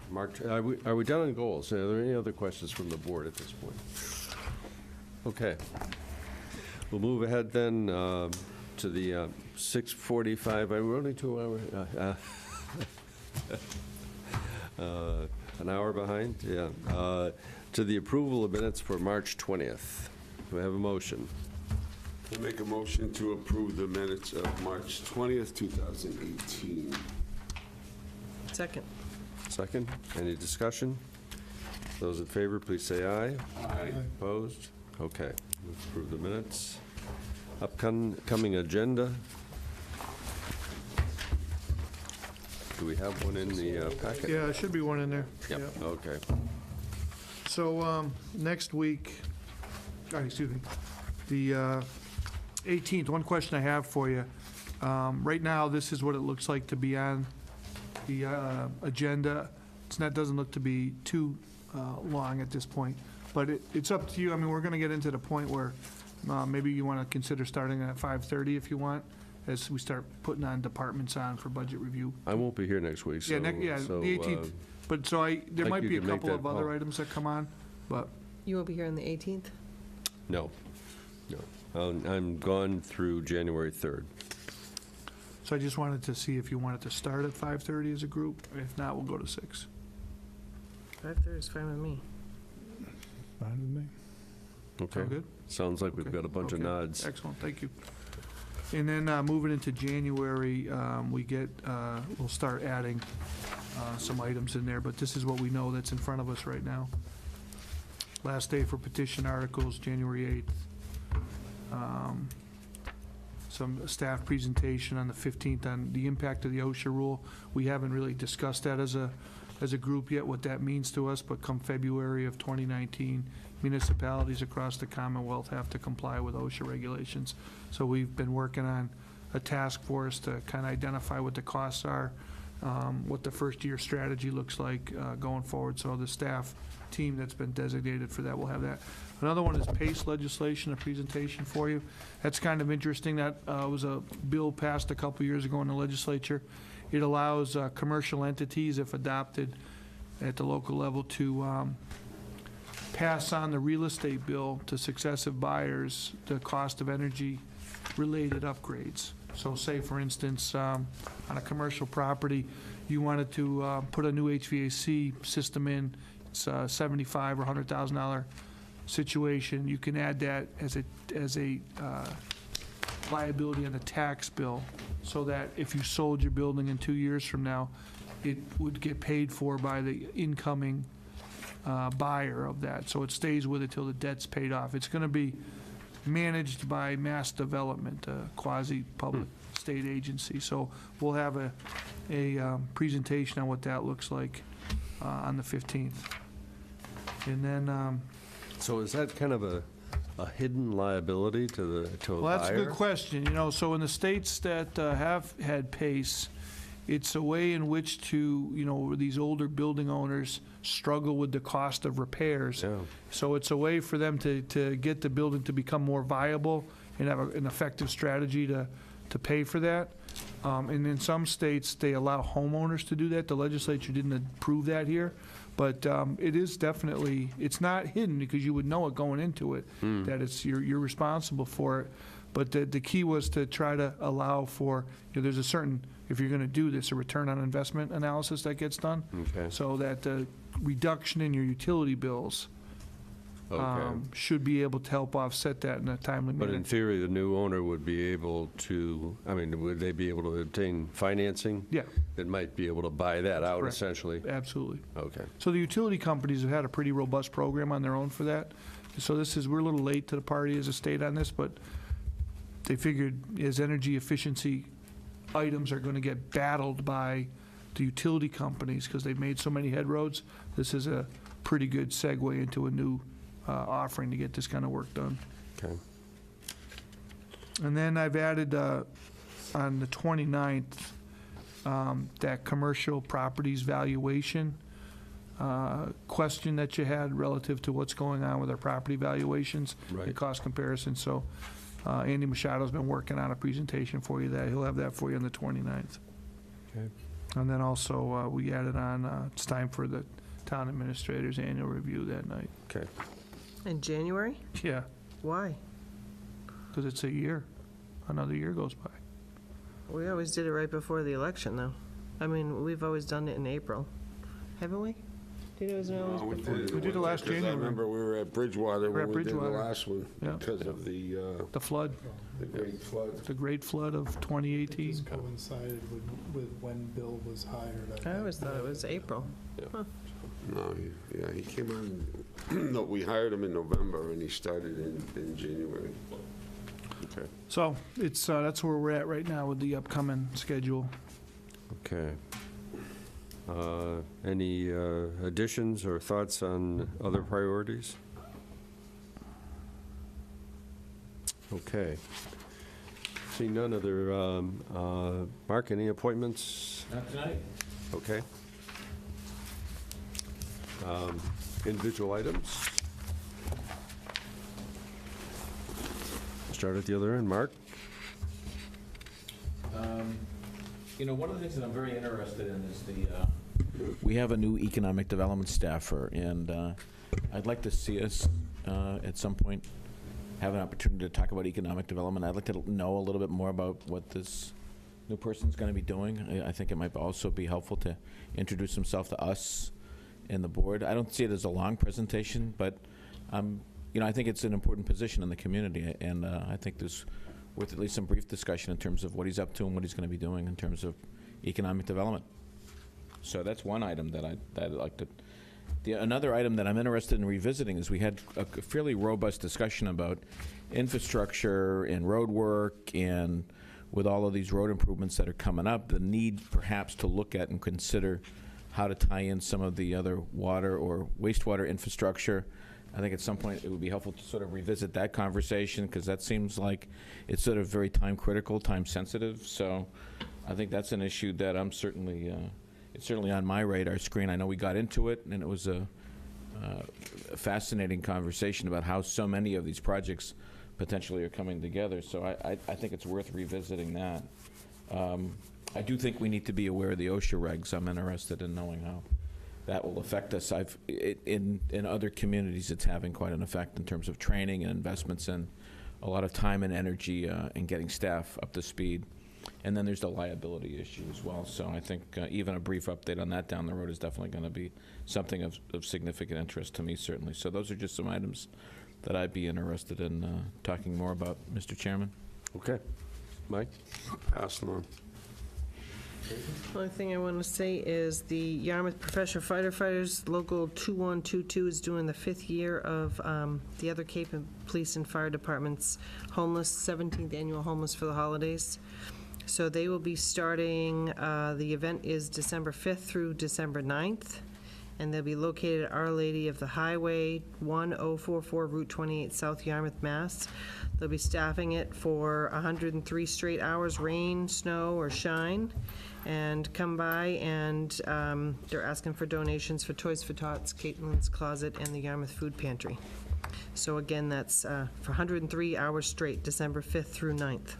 March, are we done on goals? Are there any other questions from the board at this point? Okay. We'll move ahead then to the 6:45, we're only 2 hours, an hour behind, yeah. To the approval of minutes for March 20th. Do I have a motion? I make a motion to approve the minutes of March 20th, 2018. Second. Second, any discussion? Those in favor, please say aye. Aye. Opposed? Okay, we'll approve the minutes. Upcoming agenda. Do we have one in the packet? Yeah, there should be one in there. Yep, okay. So, next week, excuse me, the 18th, one question I have for you. Right now, this is what it looks like to be on the agenda. Doesn't look to be too long at this point, but it's up to you. I mean, we're going to get into the point where maybe you want to consider starting at 5:30 if you want, as we start putting on departments on for budget review. I won't be here next week, so. Yeah, so, the 18th. But so there like might you be a can make couple that of other call. items that come on, but You won't be here on the 18th? No, I'm gone through January 3rd. so I just wanted to see if you wanted to start at 5:30 as a group. If not, we'll go to 6. 5:30 is fine with me. Fine with me. Okay. Sound good? Sounds like we've Okay. got a bunch of Okay. nods. Excellent, thank you. And then moving into January, we'll start adding some items in there, but this is what we know that's in front of us right now. Last day for petition articles, January 8th. Some staff presentation on the 15th on the impact of the OSHA rule. We haven't really discussed that as a group yet, what that means to us, but come February of 2019, municipalities across the Commonwealth have to comply with OSHA regulations. So we've been working on a task force to kind of identify what the costs are what the first-year strategy looks like going forward. So the staff team that's been designated for that will have that. Another one is PACE legislation, a presentation for you. That's kind of interesting. That was a bill passed a couple years ago in the legislature. It allows commercial entities, if adopted at the local level, to pass on the real estate bill to successive buyers the cost of energy-related upgrades. So say, for instance, on a commercial property, you wanted to put a new HVAC system in, it's a $75,000 or $100,000 situation, you can add that as a liability on the tax bill, so that if you sold your building in 2 years from now, it would get paid for by the incoming buyer of that. So it stays with it till the debt's paid off. It's going to be managed by Mass Development, a quasi-public state agency. So we'll have a presentation on what that looks like on the 15th. And then, So is that kind of a hidden liability to a buyer? well, that's a good question. You know, so in the states that have had PACE, it's a way in which to, you know, these older building owners struggle with the cost of repairs. Yeah. So it's a way for them to get the building to become more viable and have an effective strategy to pay for that. And in some states, they allow homeowners to do that. The legislature didn't approve that here. But it is definitely, it's not hidden because you would know it going into it, that it's, you're responsible for it. But the key was to try to allow for, you know, there's a certain, if you're going to do this, a return on investment analysis that gets done. Okay. So that the reduction in your utility bills Okay. should be able to help offset that in a timely But manner. in theory, the new owner would be able to, I mean, would they be able to obtain financing? Yeah, That might be able to buy that out, Correct. essentially? absolutely. Okay. So the utility companies have had a pretty robust program on their own for that. So we're a little late to the party as a state on this, but they figured as energy efficiency items are going to get battled by the utility companies because they've made so many headroads, this is a pretty good segue into a new offering to get this kind of work done. Okay. And then I've added on the 29th, that commercial properties valuation question that you had relative to what's going on with our property valuations and Right. cost comparison. So Andy Machado's been working on a presentation for you that he'll have that for you on the 29th. Okay. And then also we added on, it's time for the town administrator's annual review that night. Okay. In January? Yeah, Why? because it's a year. Another year goes by. We always did it right before the election, though. I mean, we've always done it in April, haven't we? Did it always No, we did We did it last because January. I remember we were at Bridgewater We're at when we did the Bridgewater. last one Yeah. because of the The great flood. the great flood of It 2018. just coincided with when Bill was hired. I always thought it was April. No, he came on, no, we hired him in November and he started in January. Okay. So it's, that's where we're at right now with the upcoming schedule. Okay. Any additions or thoughts on other priorities? Okay. See none other, Mark, any appointments? Not tonight. Okay. Individual items? Start at the other end, Mark? You know, one of the things that I'm very interested in is we have a new economic development staffer, and I'd like to see us at some point have an opportunity to talk about economic development. I'd like to know a little bit more about what this new person's going to be doing. I think it might also be helpful to introduce himself to us and the board. I don't see it as a long presentation, but you know, I think it's an important position in the community, and I think there's worth at least some brief discussion in terms of what he's up to and what he's going to be doing in terms of economic development. So that's one item that I'd like to. Another item that I'm interested in revisiting is we had a fairly robust discussion about infrastructure and road work, and with all of these road improvements that are coming up, the need perhaps to look at and consider how to tie in some of the other water or wastewater infrastructure. I think at some point it would be helpful to sort of revisit that conversation, because that seems like it's sort of very time critical, time sensitive. So I think that's an issue that I'm certainly, it's certainly on my radar screen. I know we got into it, and it was a fascinating conversation about how so many of these projects potentially are coming together, so I think it's worth revisiting that. I do think we need to be aware of the OSHA regs. I'm interested in knowing how that will affect us. In other communities, it's having quite an effect in terms of training and investments and a lot of time and energy in getting staff up to speed. And then there's the liability issue as well. So I think even a brief update on that down the road is definitely going to be something of significant interest to me, certainly. So those are just some items that I'd be interested in talking more about, Mr. Chairman. Okay. Mike? Pass them on. The only thing I want to say is the Yarmouth Professional Firefighters Local 2122 is doing the 5th year of the other Cape and Police and Fire Department's homeless, 17th annual homeless for the holidays. So they will be starting, the event is December 5th through December 9th, and they'll be located at Our Lady of the Highway, 1044 Route 28, South Yarmouth, Mass. They'll be staffing it for 103 straight hours, rain, snow, or shine. And come by, and they're asking for donations for Toys for Tots, Caitlin's Closet, and the Yarmouth Food Pantry. So again, that's for 103 hours straight, December 5th through 9th.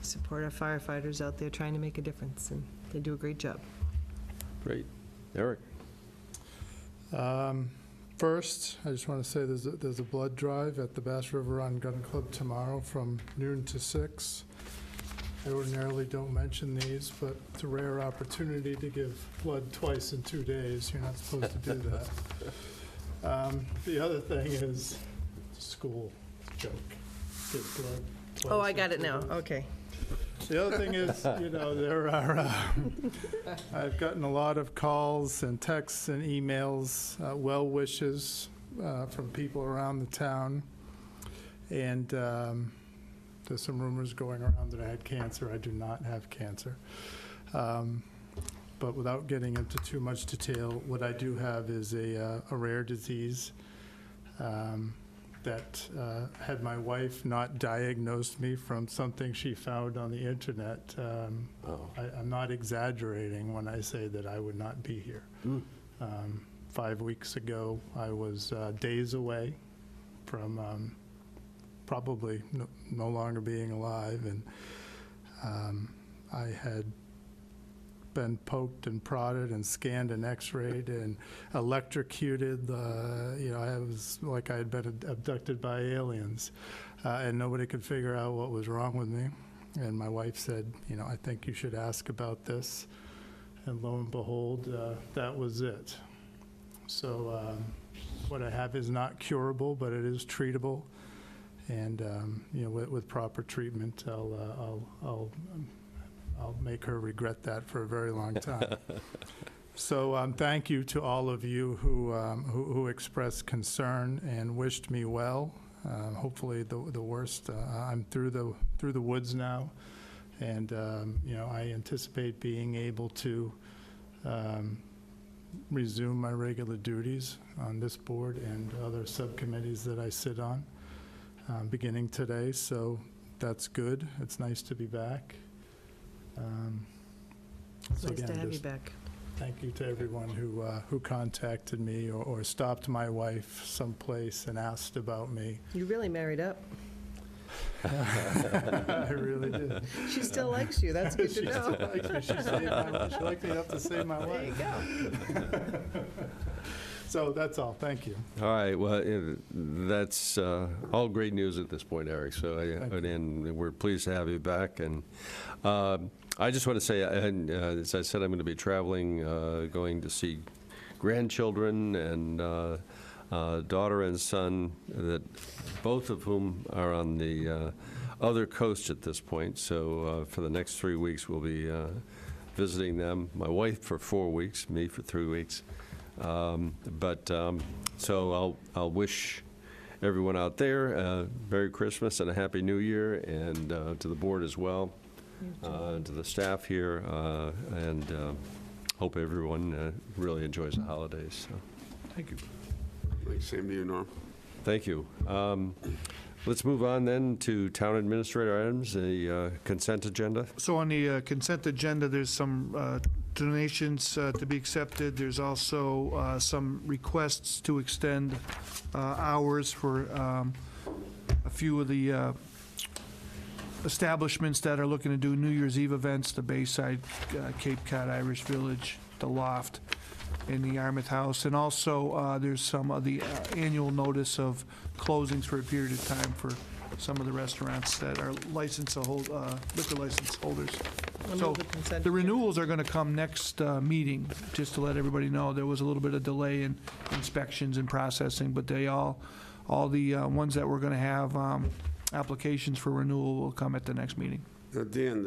Support our firefighters out there trying to make a difference, and they do a great job. Great. Eric? First, I just want to say there's a blood drive at the Bass River Run Gun Club tomorrow from noon to 6. I ordinarily don't mention these, but it's a rare opportunity to give blood twice in 2 days. You're not supposed to do that. The other thing is school joke. Give blood twice Oh, I in got it 2 now, days. okay. The other thing is, there are, I've gotten a lot of calls and texts and emails, well wishes from people around the town. And there's some rumors going around that I had cancer. I do not have cancer. But without getting into too much detail, what I do have is a rare disease that had my wife not diagnosed me from something she found on the internet. I'm not exaggerating when I say that I would not be here. 5 weeks ago, I was days away from probably no longer being alive, and I had been poked and prodded and scanned and x-rayed and electrocuted. I was like I had been abducted by aliens, and nobody could figure out what was wrong with me. And my wife said, I think you should ask about this. And lo and behold, that was it. So what I have is not curable, but it is treatable. And with proper treatment, I'll make her regret that for a very long time. So thank you to all of you who expressed concern and wished me well. Hopefully the worst. I'm through the woods now, and I anticipate being able to resume my regular duties on this board and other subcommittees that I sit on. Beginning today, so that's good. It's nice to be back. It's nice to have you back. Thank you to everyone who contacted me or stopped my wife someplace and asked about me. You really married up. I really did. She still likes you, that's good to know. She still likes me. She liked me enough to save my life. There you go. So that's all. Thank you. All right, well, that's all great news at this point, Eric. So, and we're pleased to have you back. And I just want to say, as I said, I'm going to be traveling, going to see grandchildren and daughter and son, that both of whom are on the other coast at this point. So for the next 3 weeks, we'll be visiting them. My wife for 4 weeks, me for 3 weeks. So I'll wish everyone out there Merry Christmas and a Happy New Year, and to the board as well, to the staff here, and hope everyone really enjoys the holidays. So, thank you. Same to you, Norm. Thank you. Let's move on then to town administrator items, the consent agenda. So on the consent agenda, there's some donations to be accepted. There's also some requests to extend hours for a few of the establishments that are looking to do New Year's Eve events, the Bayside, Cape Cod, Irish Village, the Loft, and the Yarmouth House. And also, there's some of the annual notice of closings for a period of time for some of the restaurants that are liquor license holders. I'll So move the consent the agenda. renewals are going to come next meeting, just to let everybody know. There was a little bit of delay in inspections and processing, but all the ones that we're going to have applications for renewal will come at the next meeting. Now, Dan,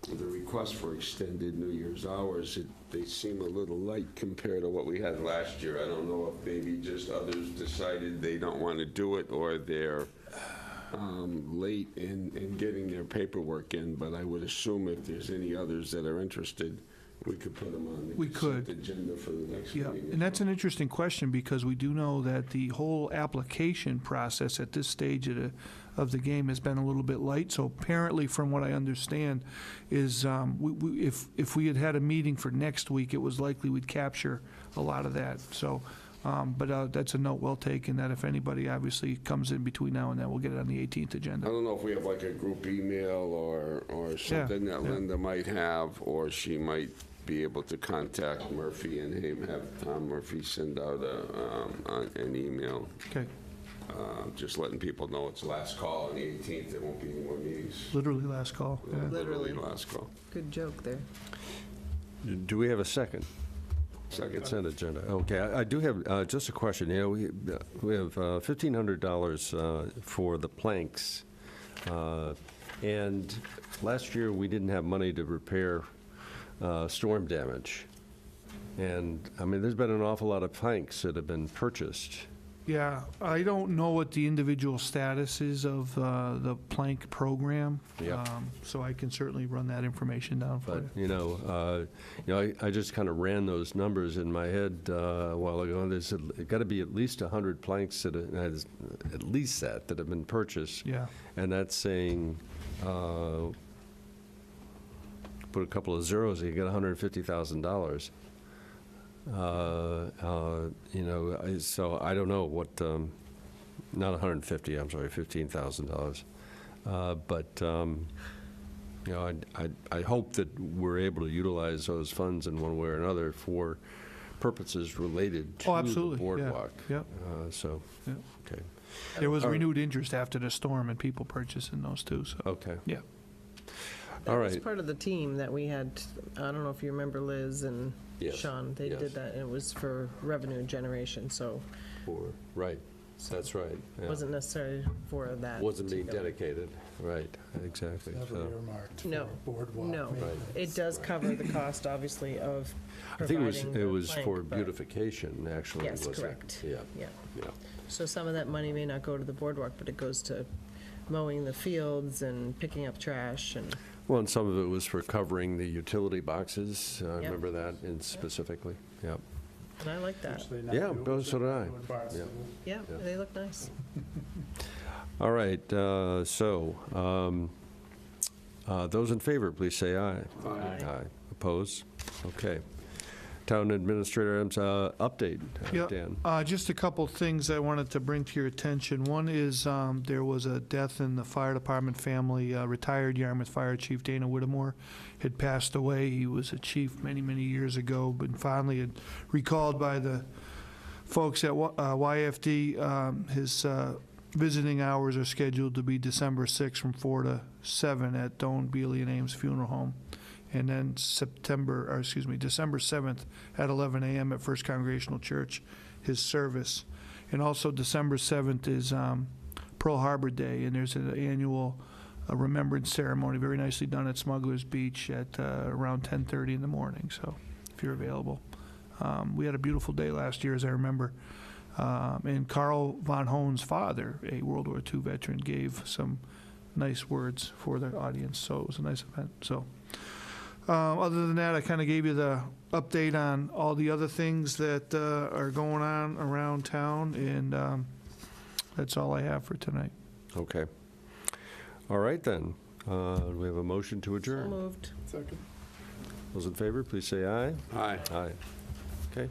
the request for extended New Year's hours, they seem a little light compared to what we had last year. I don't know if maybe just others decided they don't want to do it, or they're late in getting their paperwork in, but I would assume if there's any others that are interested, we could put them on We the could. consent agenda for the next Yeah, meeting. and that's an interesting question, because we do know that the whole application process at this stage of the game has been a little bit light. So apparently, from what I understand, is if we had had a meeting for next week, it was likely we'd capture a lot of that. So, but that's a note well taken, that if anybody obviously comes in between now and then, we'll get it on the 18th I agenda. don't know if we have like a group email or something that yeah. Linda might have, or she might be able to contact Murphy and have Tom Murphy send out an email, Okay, just letting people know it's last call on the 18th. There won't be any more meetings. literally last call. Yeah. Literally. Last call. Good joke there. Do we have a second? Second. Consent agenda. Okay, I do have just a question. You know, we have $1,500 for the planks, and last year we didn't have money to repair storm damage. And, I mean, there's been an awful lot of planks that have been purchased. Yeah, I don't know what the individual status is of the plank program. Yep. So I can certainly run that information down for But, you. I just kind of ran those numbers in my head a while ago. There's got to be at least 100 planks that at least that have been purchased. Yeah, And that's saying, put a couple of zeros, you get $150,000. So I don't know what, not 150, I'm sorry, $15,000. But, I hope that we're able to utilize those funds in one way or another for purposes related to Oh, the absolutely, yeah, boardwalk. yeah. So, Yeah. okay, There was All right. renewed interest after the storm and people purchasing those too, so, okay. yeah. That All was right. part of the team that we had, I don't know if you remember Liz and Yes, Sean, they yes. did that, and it was for revenue generation, so Right, that's right. it yeah. wasn't necessarily for that. Wasn't being particular- dedicated, right, exactly. Never So earmarked No, for boardwalk. no. maintenance. It does cover the cost, obviously, of I think providing it the was plank, for but- beautification, actually, Yes, wasn't it? correct. Yeah, Yeah, yeah. so some of that money may not go to the boardwalk, but it goes to mowing the fields and picking up trash and, Well, and some of it was for covering the utility boxes. I Yep. remember that in specifically, yeah. and I like that. Which they now Yeah, do so did I. with Barnstable. Yeah, Yeah. they look nice. All right, those in favor, please say aye. Aye. Opposed? Okay. Town Administrator Adams, update, Yeah, Dan. just a couple things I wanted to bring to your attention. One is, there was a death in the fire department family. Retired Yarmouth Fire Chief Dana Whittemore had passed away. He was a chief many, many years ago, but finally recalled by the folks at YFD. His visiting hours are scheduled to be December 6th from 4 to 7 at Doan, Bealey, and Ames Funeral Home. And then December 7th at 11 a.m. at First Congregational Church, his service. And also December 7th is Pearl Harbor Day, and there's an annual remembrance ceremony, very nicely done at Smuggler's Beach at around 10:30 in the morning, so if you're available. We had a beautiful day last year, as I remember. And Carl von Hohn's father, a World War II veteran, gave some nice words for the audience, so it was a nice event. So, other than that, I kind of gave you the update on all the other things that are going on around town, and That's all I have for tonight. Okay. All right, then. We have a motion to So adjourn. moved. Second. Those in favor, please say aye. Aye. Aye. Okay.